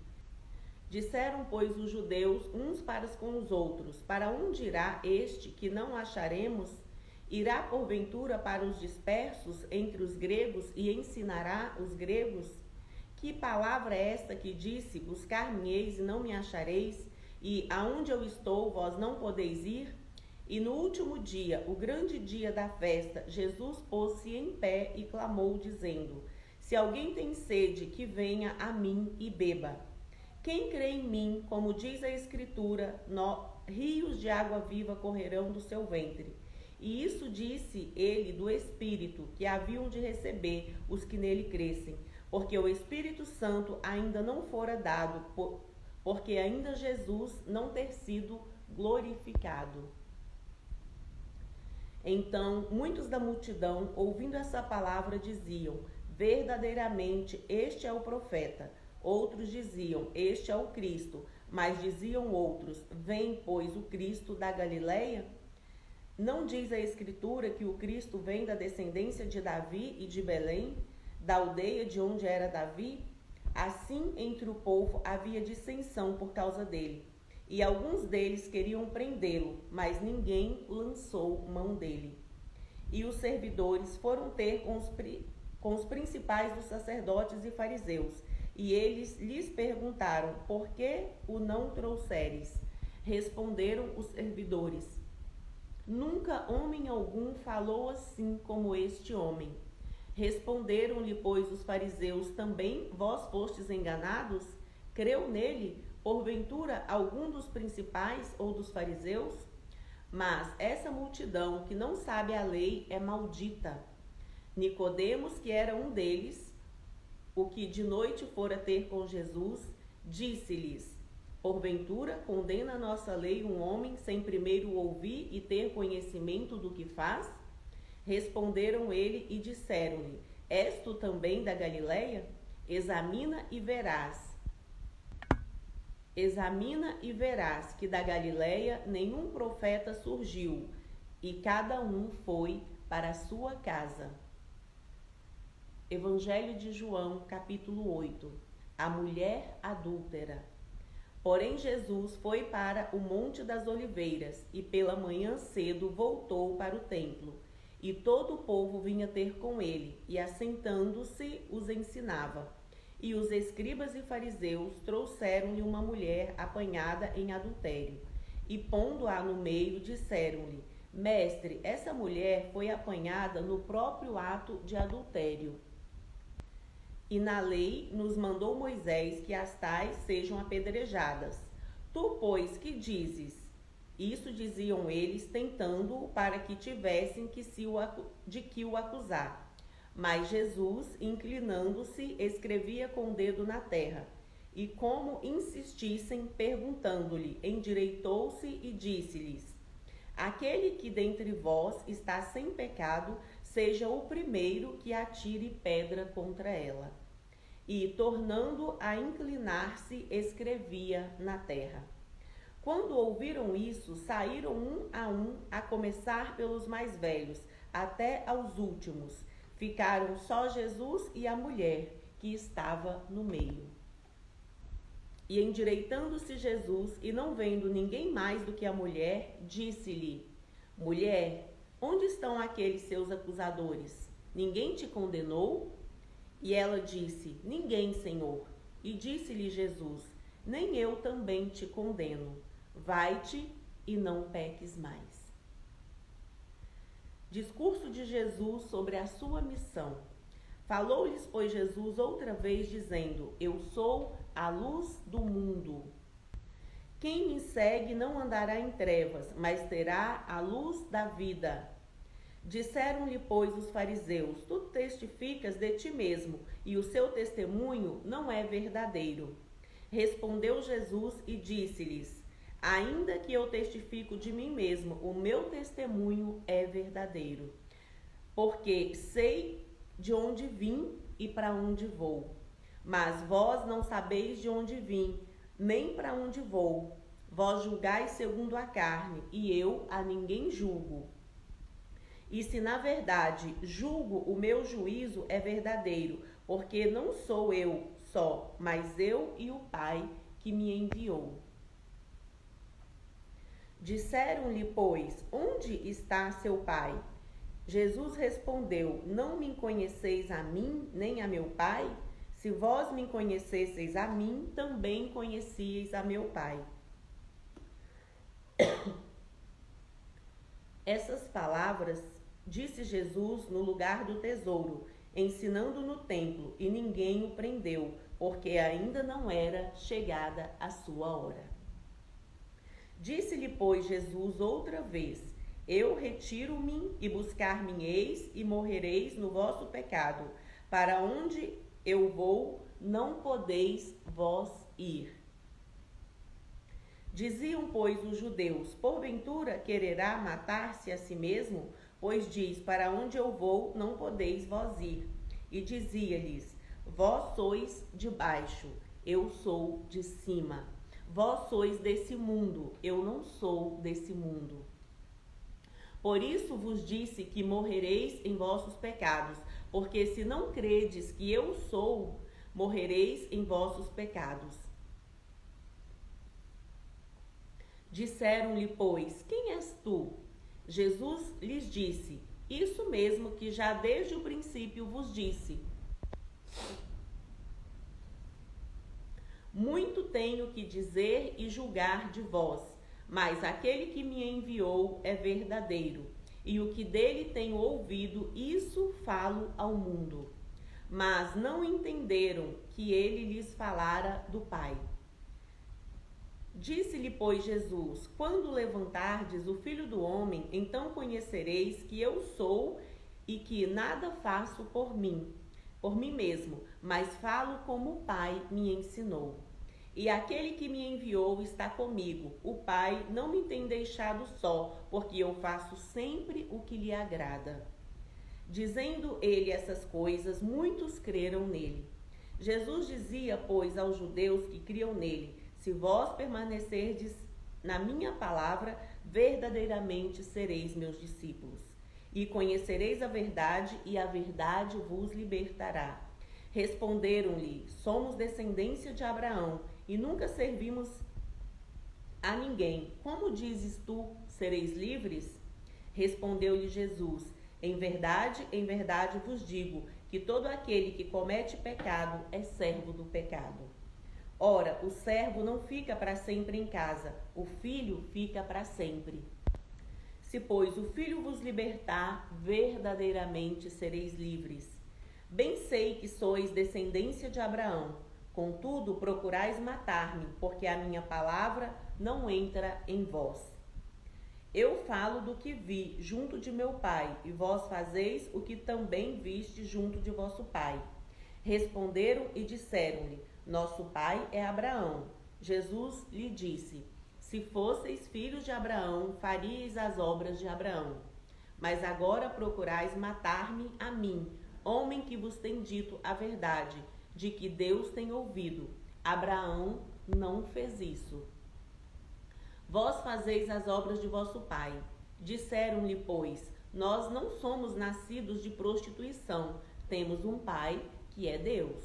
S1: Disseram, pois, os judeus uns para com os outros: Para onde irá este que não acharemos? Irá porventura para os dispersos entre os gregos e ensinará os gregos? Que palavra é esta que disse: Buscar-me-eis e não me achareis, e aonde eu estou, vós não podeis ir? E no último dia, o grande dia da festa, Jesus pôs-se em pé e clamou, dizendo: Se alguém tem sede, que venha a mim e beba. Quem crê em mim, como diz a Escritura, rios de água viva correrão do seu ventre. E isso disse ele do Espírito, que haviam de receber os que nele crescem, porque o Espírito Santo ainda não fora dado, porque ainda Jesus não ter sido glorificado. Então, muitos da multidão, ouvindo essa palavra, diziam: Verdadeiramente, este é o profeta. Outros diziam: Este é o Cristo. Mas diziam outros: Vem, pois, o Cristo da Galileia? Não diz a Escritura que o Cristo vem da descendência de Davi e de Belém, da aldeia de onde era Davi? Assim, entre o povo havia dissensão por causa dele. E alguns deles queriam prendê-lo, mas ninguém lançou mão dele. E os servidores foram ter com os principais dos sacerdotes e fariseus, e eles lhes perguntaram: Por que o não trouxeres? Responderam os servidores: Nunca homem algum falou assim como este homem. Responderam-lhe, pois, os fariseus: Também vós fostes enganados? Creu nele, porventura, algum dos principais ou dos fariseus? Mas essa multidão que não sabe a lei é maldita. Nicodemos, que era um deles, o que de noite fora ter com Jesus, Disse-lhes: porventura condena a nossa lei um homem sem primeiro ouvir e ter conhecimento do que faz? Responderam ele e disseram-lhe: és tu também da Galileia? Examina e verás que da Galileia nenhum profeta surgiu, e cada um foi para a sua casa. Evangelho de João, capítulo 8. A mulher adúltera. Porém Jesus foi para o Monte das Oliveiras, e pela manhã cedo voltou para o templo. E todo o povo vinha ter com ele, e assentando-se os ensinava. E os escribas e fariseus trouxeram-lhe uma mulher apanhada em adultério. E pondo-a no meio, disseram-lhe: Mestre, essa mulher foi apanhada no próprio ato de adultério. E na lei nos mandou Moisés que as tais sejam apedrejadas. Tu, pois, que dizes? Isso diziam eles, tentando-o para que tivessem de que o acusar. Mas Jesus, inclinando-se, escrevia com o dedo na terra. E como insistissem, perguntando-lhe, endireitou-se e disse-lhes: aquele que dentre vós está sem pecado, seja o primeiro que atire pedra contra ela. E, tornando a inclinar-se, escrevia na terra. Quando ouviram isso, saíram a começar pelos mais velhos, até aos últimos. Ficaram só Jesus e a mulher, que estava no meio. E endireitando-se Jesus, e não vendo ninguém mais do que a mulher, disse-lhe: mulher, onde estão aqueles seus acusadores? Ninguém te condenou? E ela disse: ninguém, Senhor. E disse-lhe Jesus: nem eu também te condeno. Vai-te e não peques mais. Discurso de Jesus sobre a sua missão. Falou-lhes, pois, Jesus outra vez, dizendo: eu sou a luz do mundo. Quem me segue não andará em trevas, mas terá a luz da vida. Disseram-lhe, pois, os fariseus: tu testificas de ti mesmo, e o seu testemunho não é verdadeiro. Respondeu Jesus e disse-lhes: ainda que eu testifico de mim mesmo, o meu testemunho é verdadeiro, porque sei de onde vim e para onde vou. Mas vós não sabeis de onde vim, nem para onde vou. Vós julgais segundo a carne, e eu a ninguém julgo. E se na verdade julgo, o meu juízo é verdadeiro, porque não sou eu só, mas eu e o Pai que me enviou. Disseram-lhe, pois: onde está seu Pai? Jesus respondeu: não me conheceis a mim, nem a meu Pai? Se vós me conhecesseis a mim, também conhecieis a meu Pai. Essas palavras disse Jesus no lugar do tesouro, ensinando no templo, e ninguém o prendeu, porque ainda não era chegada a sua hora. Disse-lhe, pois, Jesus outra vez: eu retiro-me e buscar-me-eis e morrereis no vosso pecado. Para onde eu vou, não podeis vós ir. Diziam, pois, os judeus: porventura quererá matar-se a si mesmo? Pois diz: para onde eu vou, não podeis vós ir. E dizia-lhes: vós sois de baixo, eu sou de cima. Vós sois desse mundo, eu não sou desse mundo. Por isso vos disse que morrereis em vossos pecados, porque se não credes que eu sou, morrereis em vossos pecados. Disseram-lhe, pois: quem és tu? Jesus lhes disse: isso mesmo que já desde o princípio vos disse. Muito tenho que dizer e julgar de vós, mas aquele que me enviou é verdadeiro, e o que dele tenho ouvido, isso falo ao mundo. Mas não entenderam que ele lhes falara do Pai. Disse-lhe, pois, Jesus: quando levantardes o Filho do Homem, então conhecereis que eu sou e que nada faço por mim mesmo, mas falo como o Pai me ensinou. E aquele que me enviou está comigo. O Pai não me tem deixado só, porque eu faço sempre o que lhe agrada. Dizendo ele essas coisas, muitos creram nele. Jesus dizia, pois, aos judeus que criam nele: se vós permanecerdes na minha palavra, verdadeiramente sereis meus discípulos. E conhecereis a verdade, e a verdade vos libertará. Responderam-lhe: somos descendência de Abraão, e nunca servimos a ninguém. Como dizes tu, sereis livres? Respondeu-lhe Jesus: em verdade vos digo, que todo aquele que comete pecado é servo do pecado. Ora, o servo não fica para sempre em casa, o filho fica para sempre. Se, pois, o filho vos libertar, verdadeiramente sereis livres. Bem sei que sois descendência de Abraão, contudo procurais matar-me, porque a minha palavra não entra em vós. Eu falo do que vi junto de meu pai, e vós fazeis o que também viste junto de vosso pai. Responderam e disseram-lhe: nosso pai é Abraão. Jesus lhe disse: se fosseis filhos de Abraão, faríeis as obras de Abraão. Mas agora procurais matar-me a mim, homem que vos tem dito a verdade, de que Deus tem ouvido. Abraão não fez isso. Vós fazeis as obras de vosso pai. Disseram-lhe, pois: nós não somos nascidos de prostituição, temos um pai que é Deus.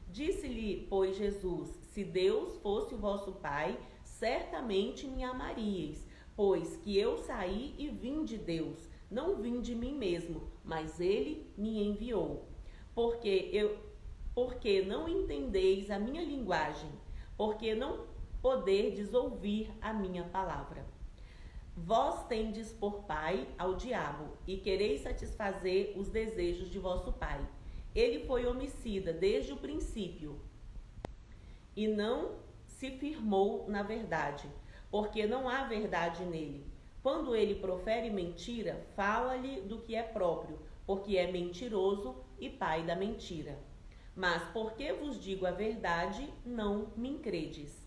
S1: Disse-lhe, pois, Jesus: se Deus fosse o vosso pai, certamente me amaríeis, pois que eu saí e vim de Deus, não vim de mim mesmo, mas ele me enviou. Porque não entendeis a minha linguagem, porque não poderdes ouvir a minha palavra. Vós tendes por pai ao diabo, e quereis satisfazer os desejos de vosso pai. Ele foi homicida desde o princípio, e não se firmou na verdade, porque não há verdade nele. Quando ele profere mentira, fala-lhe do que é próprio, porque é mentiroso e pai da mentira. Mas porque vos digo a verdade, não me credes.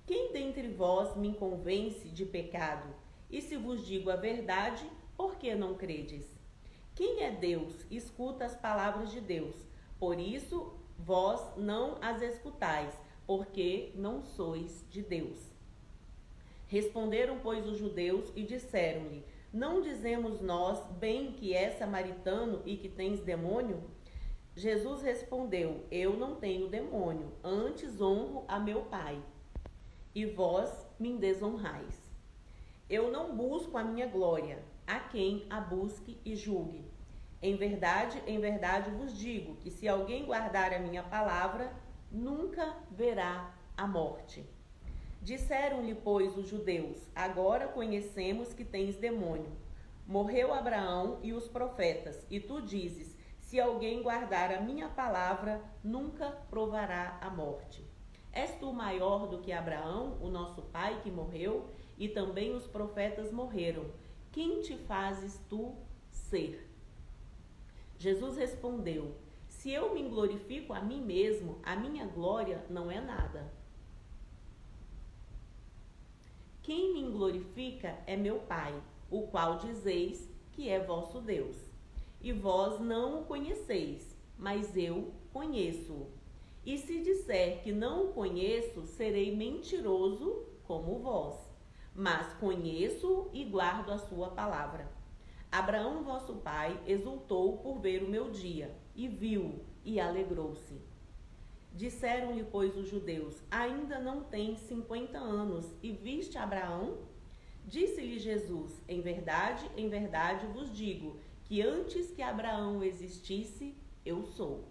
S1: Quem dentre vós me convence de pecado? E se vos digo a verdade, por que não credes? Quem é Deus, escuta as palavras de Deus. Por isso, vós não as escutais, porque não sois de Deus. Responderam, pois, os judeus e disseram-lhe: não dizemos nós bem que és samaritano e que tens demônio? Jesus respondeu: eu não tenho demônio, antes honro a meu Pai, e vós me desonrais. Eu não busco a minha glória, a quem a busque e julgue. Em verdade vos digo que se alguém guardar a minha palavra, nunca verá a morte. Disseram-lhe, pois, os judeus: agora conhecemos que tens demônio. Morreu Abraão e os profetas, e tu dizes: se alguém guardar a minha palavra, nunca provará a morte. És tu maior do que Abraão, o nosso pai que morreu, e também os profetas morreram? Quem te fazes tu ser? Jesus respondeu: se eu me glorifico a mim mesmo, a minha glória não é nada. Quem me glorifica é meu Pai, o qual dizeis que é vosso Deus. E vós não o conheceis, mas eu conheço-o. E se disser que não o conheço, serei mentiroso como vós. Mas conheço-o e guardo a sua palavra. Abraão, vosso pai, exultou por ver o meu dia, e viu-o, e alegrou-se. Disseram-lhe, pois, os judeus: ainda não tens 50 anos, e viste Abraão? Disse-lhe Jesus: em verdade vos digo, que antes que Abraão existisse, eu sou.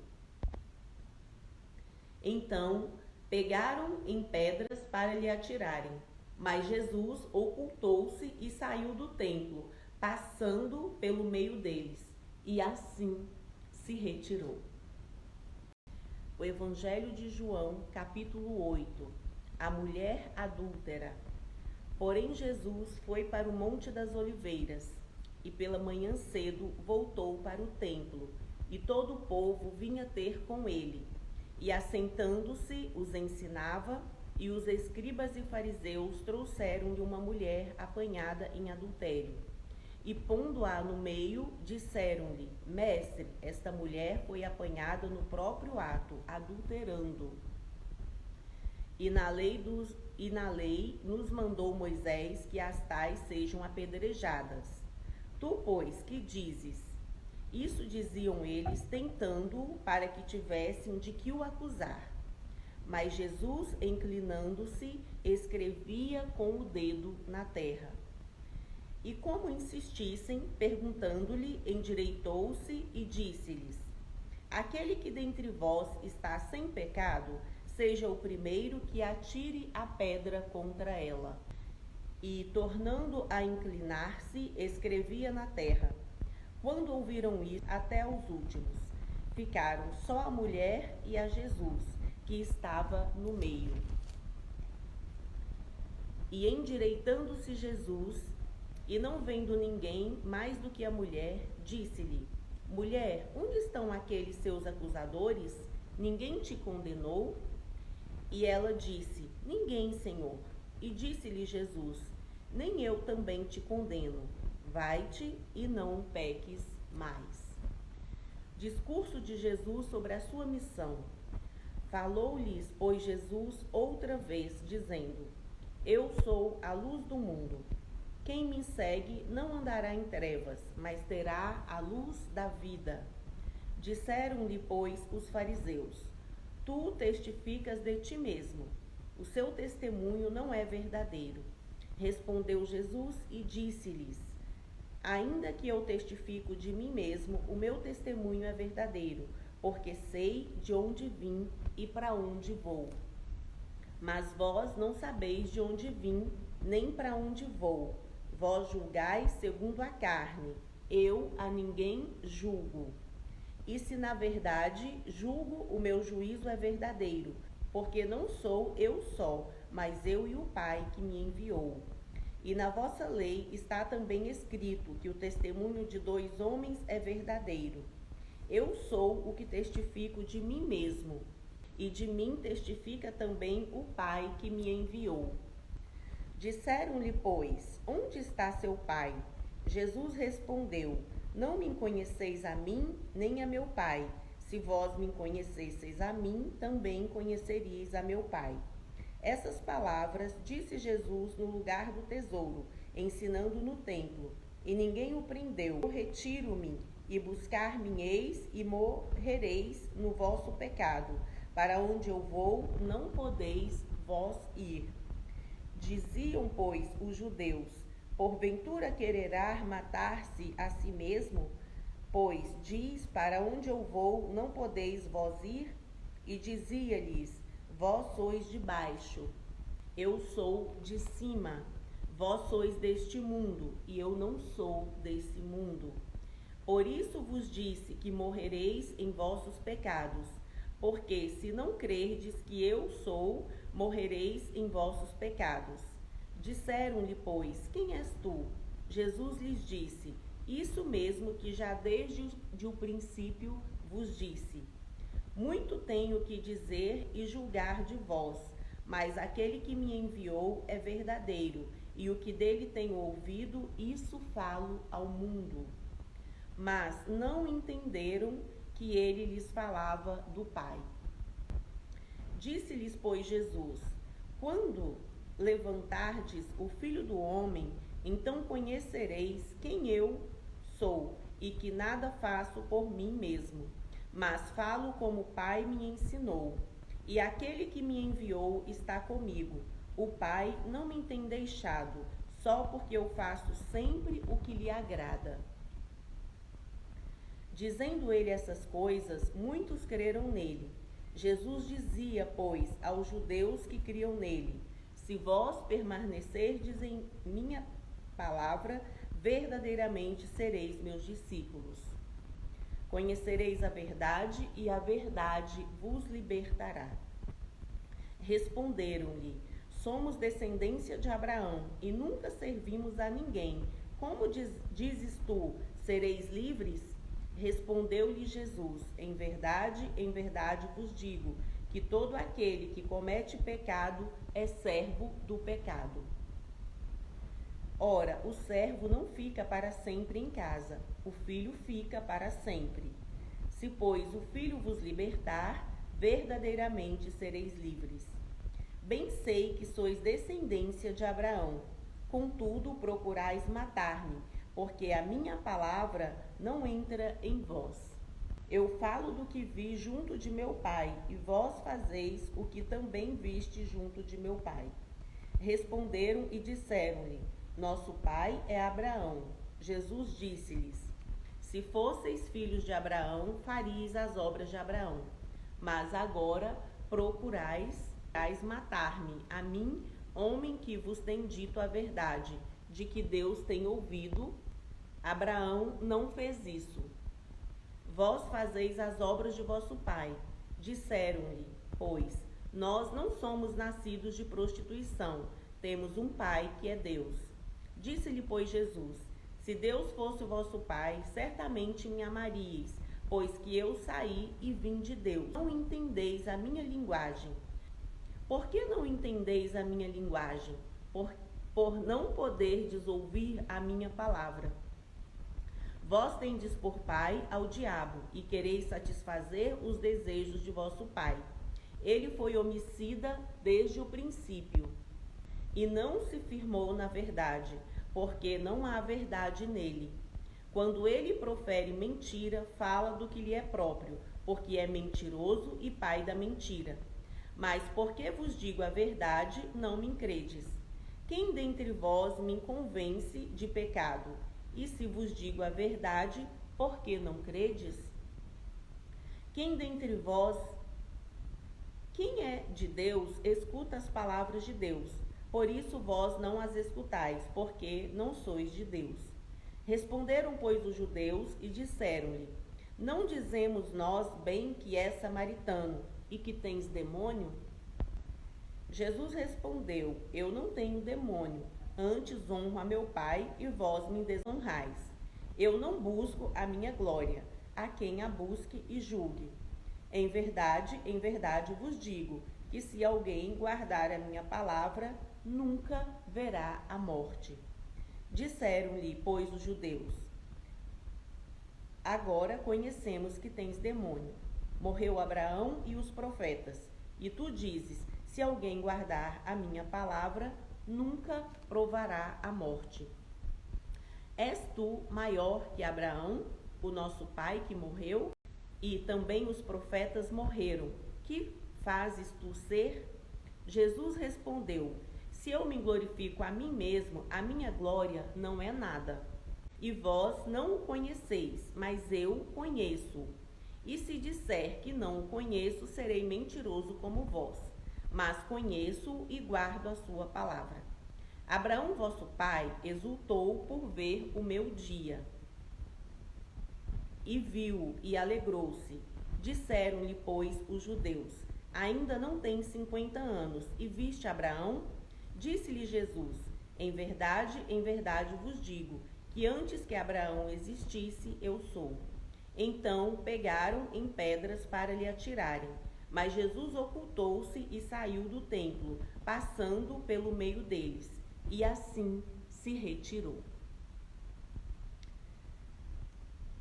S1: Então pegaram em pedras para lhe atirarem, mas Jesus ocultou-se e saiu do templo, passando pelo meio deles, e assim se retirou. O Evangelho de João, capítulo 8. A mulher adúltera. Porém Jesus foi para o Monte das Oliveiras, e pela manhã cedo voltou para o templo, e todo o povo vinha ter com ele. E assentando-se, os ensinava, e os escribas e fariseus trouxeram-lhe uma mulher apanhada em adultério. E pondo-a no meio, disseram-lhe: Mestre, esta mulher foi apanhada no próprio ato, adulterando. E na lei nos mandou Moisés que as tais sejam apedrejadas. Tu, pois, que dizes? Isso diziam eles, tentando-o para que tivessem de que o acusar. Mas Jesus, inclinando-se, escrevia com o dedo na terra. E como insistissem, perguntando-lhe, endireitou-se e disse-lhes: Aquele que dentre vós está sem pecado, seja o primeiro que atire a pedra contra ela. E, tornando a inclinar-se, escrevia na terra. Quando ouviram isso, até os últimos, ficaram só a mulher e a Jesus, que estava no meio. E endireitando-se Jesus, e não vendo ninguém mais do que a mulher, disse-lhe: Mulher, onde estão aqueles seus acusadores? Ninguém te condenou? E ela disse: Ninguém, Senhor. E disse-lhe Jesus: Nem eu também te condeno. Vai-te e não peques mais. Discurso de Jesus sobre a sua missão. Falou-lhes, pois, Jesus outra vez, dizendo: Eu sou a luz do mundo. Quem me segue não andará em trevas, mas terá a luz da vida. Disseram-lhe, pois, os fariseus: Tu testificas de ti mesmo. O seu testemunho não é verdadeiro. Respondeu Jesus e disse-lhes: Ainda que eu testifico de mim mesmo, o meu testemunho é verdadeiro, porque sei de onde vim e para onde vou. Mas vós não sabeis de onde vim, nem para onde vou. Vós julgais segundo a carne, eu a ninguém julgo. E se na verdade julgo, o meu juízo é verdadeiro, porque não sou eu só, mas eu e o Pai que me enviou. E na vossa lei está também escrito que o testemunho de 2 homens é verdadeiro. Eu sou o que testifico de mim mesmo, e de mim testifica também o Pai que me enviou. Disseram-lhe, pois: Onde está seu Pai? Jesus respondeu: Não me conheceis a mim, nem a meu Pai. Se vós me conhecesseis a mim, também conheceríeis a meu Pai. Essas palavras disse Jesus no lugar do tesouro, ensinando no templo. E ninguém o prendeu. Eu retiro-me, e buscar-me-eis, e morrereis no vosso pecado. Para onde eu vou, não podeis vós ir. Diziam, pois, os judeus: Porventura quererá matar-se a si mesmo? Pois diz: Para onde eu vou, não podeis vós ir? E dizia-lhes: Vós sois de baixo, eu sou de cima. Vós sois deste mundo, e eu não sou desse mundo. Por isso vos disse que morrereis em vossos pecados, porque se não crerdes que eu sou, morrereis em vossos pecados. Disseram-lhe, pois: Quem és tu? Jesus lhes disse: Isso mesmo que já desde o princípio vos disse. Muito tenho que dizer e julgar de vós, mas aquele que me enviou é verdadeiro, e o que dele tenho ouvido, isso falo ao mundo. Mas não entenderam que ele lhes falava do Pai. Disse-lhes, pois, Jesus: Quando levantardes o Filho do Homem, então conhecereis quem eu sou, e que nada faço por mim mesmo, mas falo como o Pai me ensinou. E aquele que me enviou está comigo. O Pai não me tem deixado, só porque eu faço sempre o que lhe agrada. Dizendo ele essas coisas, muitos creram nele. Jesus dizia, pois, aos judeus que criam nele: Se vós permanecerdes em minha palavra, verdadeiramente sereis meus discípulos. Conhecereis a verdade, e a verdade vos libertará. Responderam-lhe: Somos descendência de Abraão, e nunca servimos a ninguém. Como dizes tu, sereis livres? Respondeu-lhe Jesus: em verdade vos digo, que todo aquele que comete pecado é servo do pecado. Ora, o servo não fica para sempre em casa, o filho fica para sempre. Se, pois, o filho vos libertar, verdadeiramente sereis livres. Bem sei que sois descendência de Abraão, contudo procurais matar-me, porque a minha palavra não entra em vós. Eu falo do que vi junto de meu pai, e vós fazeis o que também viste junto de meu pai. Responderam e disseram-lhe: nosso pai é Abraão. Jesus disse-lhes: se fosseis filhos de Abraão, faríeis as obras de Abraão. Mas agora procurais matar-me, a mim, homem que vos tem dito a verdade, de que Deus tem ouvido. Abraão não fez isso. Vós fazeis as obras de vosso pai. Disseram-lhe, pois, nós não somos nascidos de prostituição, temos um pai que é Deus. Disse-lhe, pois, Jesus: se Deus fosse o vosso pai, certamente me amaríeis, pois que eu saí e vim de Deus. Não entendeis a minha linguagem. Por que não entendeis a minha linguagem? Por não poderdes ouvir a minha palavra. Vós tendes por pai ao diabo, e quereis satisfazer os desejos de vosso pai. Ele foi homicida desde o princípio, e não se firmou na verdade, porque não há verdade nele. Quando ele profere mentira, fala do que lhe é próprio, porque é mentiroso e pai da mentira. Mas porque vos digo a verdade, não me credes. Quem dentre vós me convence de pecado? E se vos digo a verdade, por que não credes? Quem dentre vós, quem é de Deus, escuta as palavras de Deus. Por isso vós não as escutais, porque não sois de Deus. Responderam, pois, os judeus e disseram-lhe: não dizemos nós bem que é samaritano e que tens demônio? Jesus respondeu: eu não tenho demônio, antes honro a meu Pai e vós me desonrais. Eu não busco a minha glória, a quem a busque e julgue. Em verdade vos digo, que se alguém guardar a minha palavra, nunca verá a morte. Disseram-lhe, pois, os judeus: agora conhecemos que tens demônio. Morreu Abraão e os profetas, e tu dizes: se alguém guardar a minha palavra, nunca provará a morte. És tu maior que Abraão, o nosso pai que morreu? E também os profetas morreram. Que fazes tu ser? Jesus respondeu: se eu me glorifico a mim mesmo, a minha glória não é nada. E vós não o conheceis, mas eu conheço. E se disser que não o conheço, serei mentiroso como vós. Mas conheço-o e guardo a sua palavra. Abraão, vosso pai, exultou por ver o meu dia. E viu e alegrou-se. Disseram-lhe, pois, os judeus: ainda não tens 50 anos, e viste Abraão? Disse-lhe Jesus: em verdade vos digo, que antes que Abraão existisse, eu sou. Então pegaram em pedras para lhe atirarem. Mas Jesus ocultou-se e saiu do templo, passando pelo meio deles, e assim se retirou.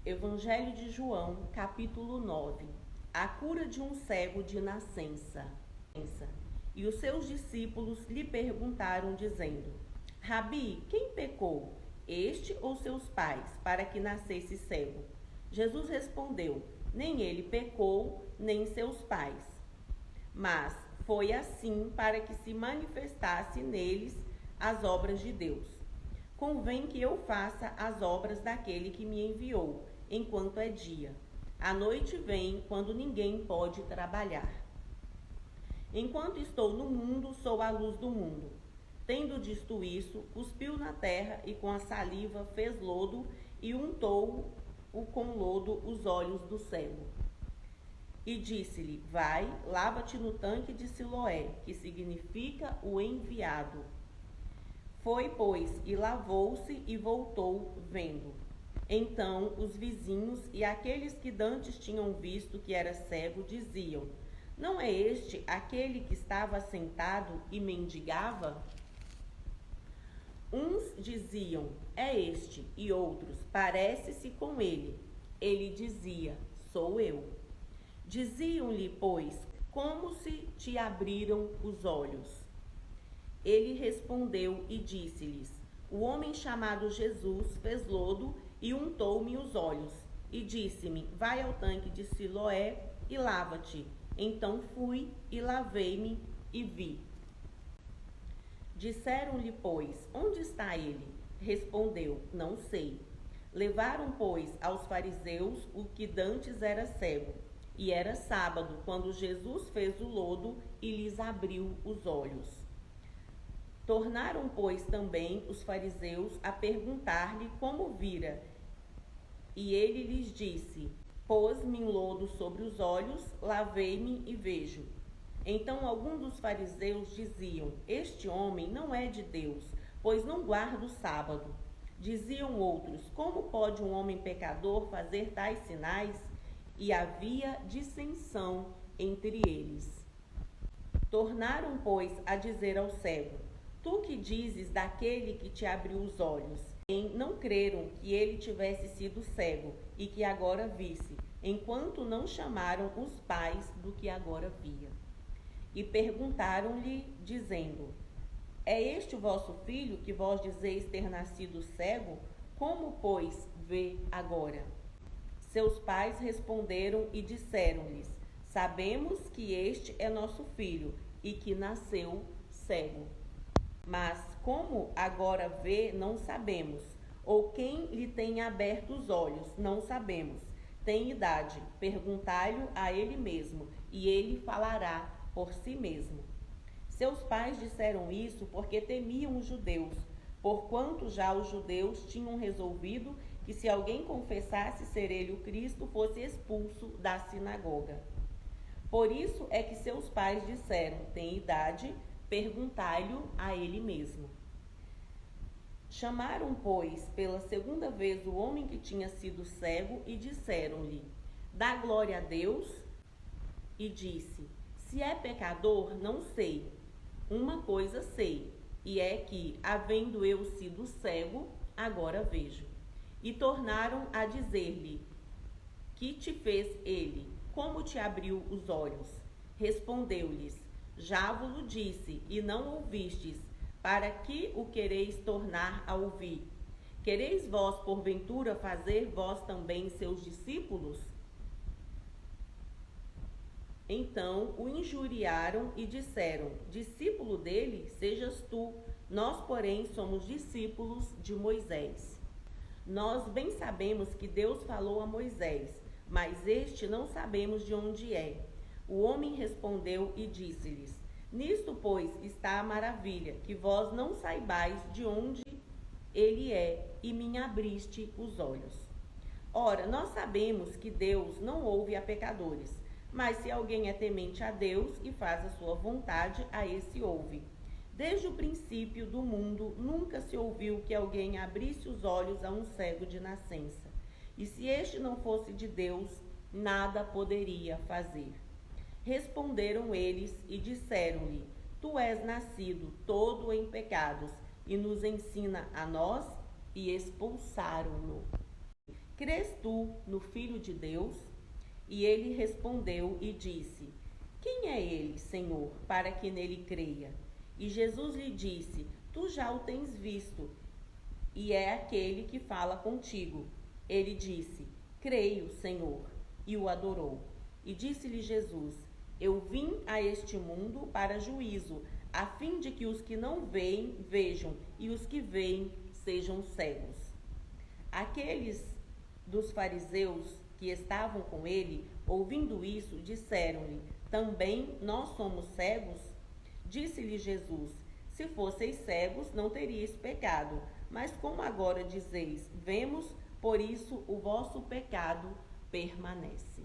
S1: Evangelho de João, capítulo 9. A cura de um cego de nascença. E os seus discípulos lhe perguntaram, dizendo: Rabi, quem pecou, este ou seus pais, para que nascesse cego? Jesus respondeu: nem ele pecou, nem seus pais. Mas foi assim para que se manifestasse neles as obras de Deus. Convém que eu faça as obras daquele que me enviou, enquanto é dia. A noite vem, quando ninguém pode trabalhar. Enquanto estou no mundo, sou a luz do mundo. Tendo dito isso, cuspiu na terra e com a saliva fez lodo e untou-o com lodo os olhos do cego. E disse-lhe: vai, lava-te no tanque de Siloé, que significa o enviado. Foi, pois, e lavou-se e voltou vendo. Então os vizinhos e aqueles que dantes tinham visto que era cego diziam: não é este aquele que estava sentado e mendigava? Uns diziam: é este, e outros: parece-se com ele. Ele dizia: sou eu. Diziam-lhe, pois, como se te abriram os olhos? Ele respondeu e disse-lhes: o homem chamado Jesus fez lodo e untou-me os olhos, e disse-me: vai ao tanque de Siloé e lava-te. Então fui e lavei-me e vi. Disseram-lhe, pois, onde está ele? Respondeu: não sei. Levaram, pois, aos fariseus o que dantes era cego. E era sábado, quando Jesus fez o lodo e lhes abriu os olhos. Tornaram, pois, também os fariseus a perguntar-lhe como vira. E ele lhes disse: pôs-me lodo sobre os olhos, lavei-me e vejo. Então alguns dos fariseus diziam: este homem não é de Deus, pois não guarda o sábado. Diziam outros: como pode um homem pecador fazer tais sinais? E havia dissensão entre eles. Tornaram, pois, a dizer ao cego: tu que dizes daquele que te abriu os olhos? Não creram que ele tivesse sido cego e que agora visse, enquanto não chamaram os pais do que agora via. E perguntaram-lhe, dizendo: é este o vosso filho que vós dizeis ter nascido cego? Como, pois, vê agora? Seus pais responderam e disseram-lhes: sabemos que este é nosso filho e que nasceu cego. Mas como agora vê, não sabemos. Ou quem lhe tem aberto os olhos, não sabemos. Tem idade, perguntai-lhe a ele mesmo, e ele falará por si mesmo. Seus pais disseram isso porque temiam os judeus, porquanto já os judeus tinham resolvido que se alguém confessasse ser ele o Cristo, fosse expulso da sinagoga. Por isso é que seus pais disseram: tem idade, perguntai-lhe a ele mesmo. Chamaram, pois, pela segunda vez o homem que tinha sido cego e disseram-lhe: dá glória a Deus. E disse: se é pecador, não sei. Uma coisa sei, e é que, havendo eu sido cego, agora vejo. E tornaram a dizer-lhe: que te fez ele? Como te abriu os olhos? Respondeu-lhes: já vos disse, e não ouvistes. Para que o quereis tornar a ouvir? Quereis vós, porventura, fazer vós também seus discípulos? Então o injuriaram e disseram: discípulo dele sejas tu, nós, porém, somos discípulos de Moisés. Nós bem sabemos que Deus falou a Moisés, mas este não sabemos de onde é. O homem respondeu e disse-lhes: nisto, pois, está a maravilha, que vós não saibais de onde ele é, e me abriste os olhos. Ora, nós sabemos que Deus não ouve a pecadores, mas se alguém é temente a Deus e faz a sua vontade, a esse ouve. Desde o princípio do mundo, nunca se ouviu que alguém abrisse os olhos a um cego de nascença. E se este não fosse de Deus, nada poderia fazer. Responderam eles e disseram-lhe: tu és nascido todo em pecados, e nos ensina a nós? E expulsaram-no. Crês tu no Filho de Deus? E ele respondeu e disse: quem é ele, Senhor, para que nele creia? E Jesus lhe disse: tu já o tens visto, e é aquele que fala contigo. Ele disse: creio, Senhor, e o adorou. E disse-lhe Jesus: eu vim a este mundo para juízo, a fim de que os que não veem, vejam, e os que veem, sejam cegos. Aqueles dos fariseus que estavam com ele, ouvindo isso, disseram-lhe: também nós somos cegos? Disse-lhe Jesus: se fosseis cegos, não teríeis pecado, mas como agora dizeis: vemos, por isso o vosso pecado permanece.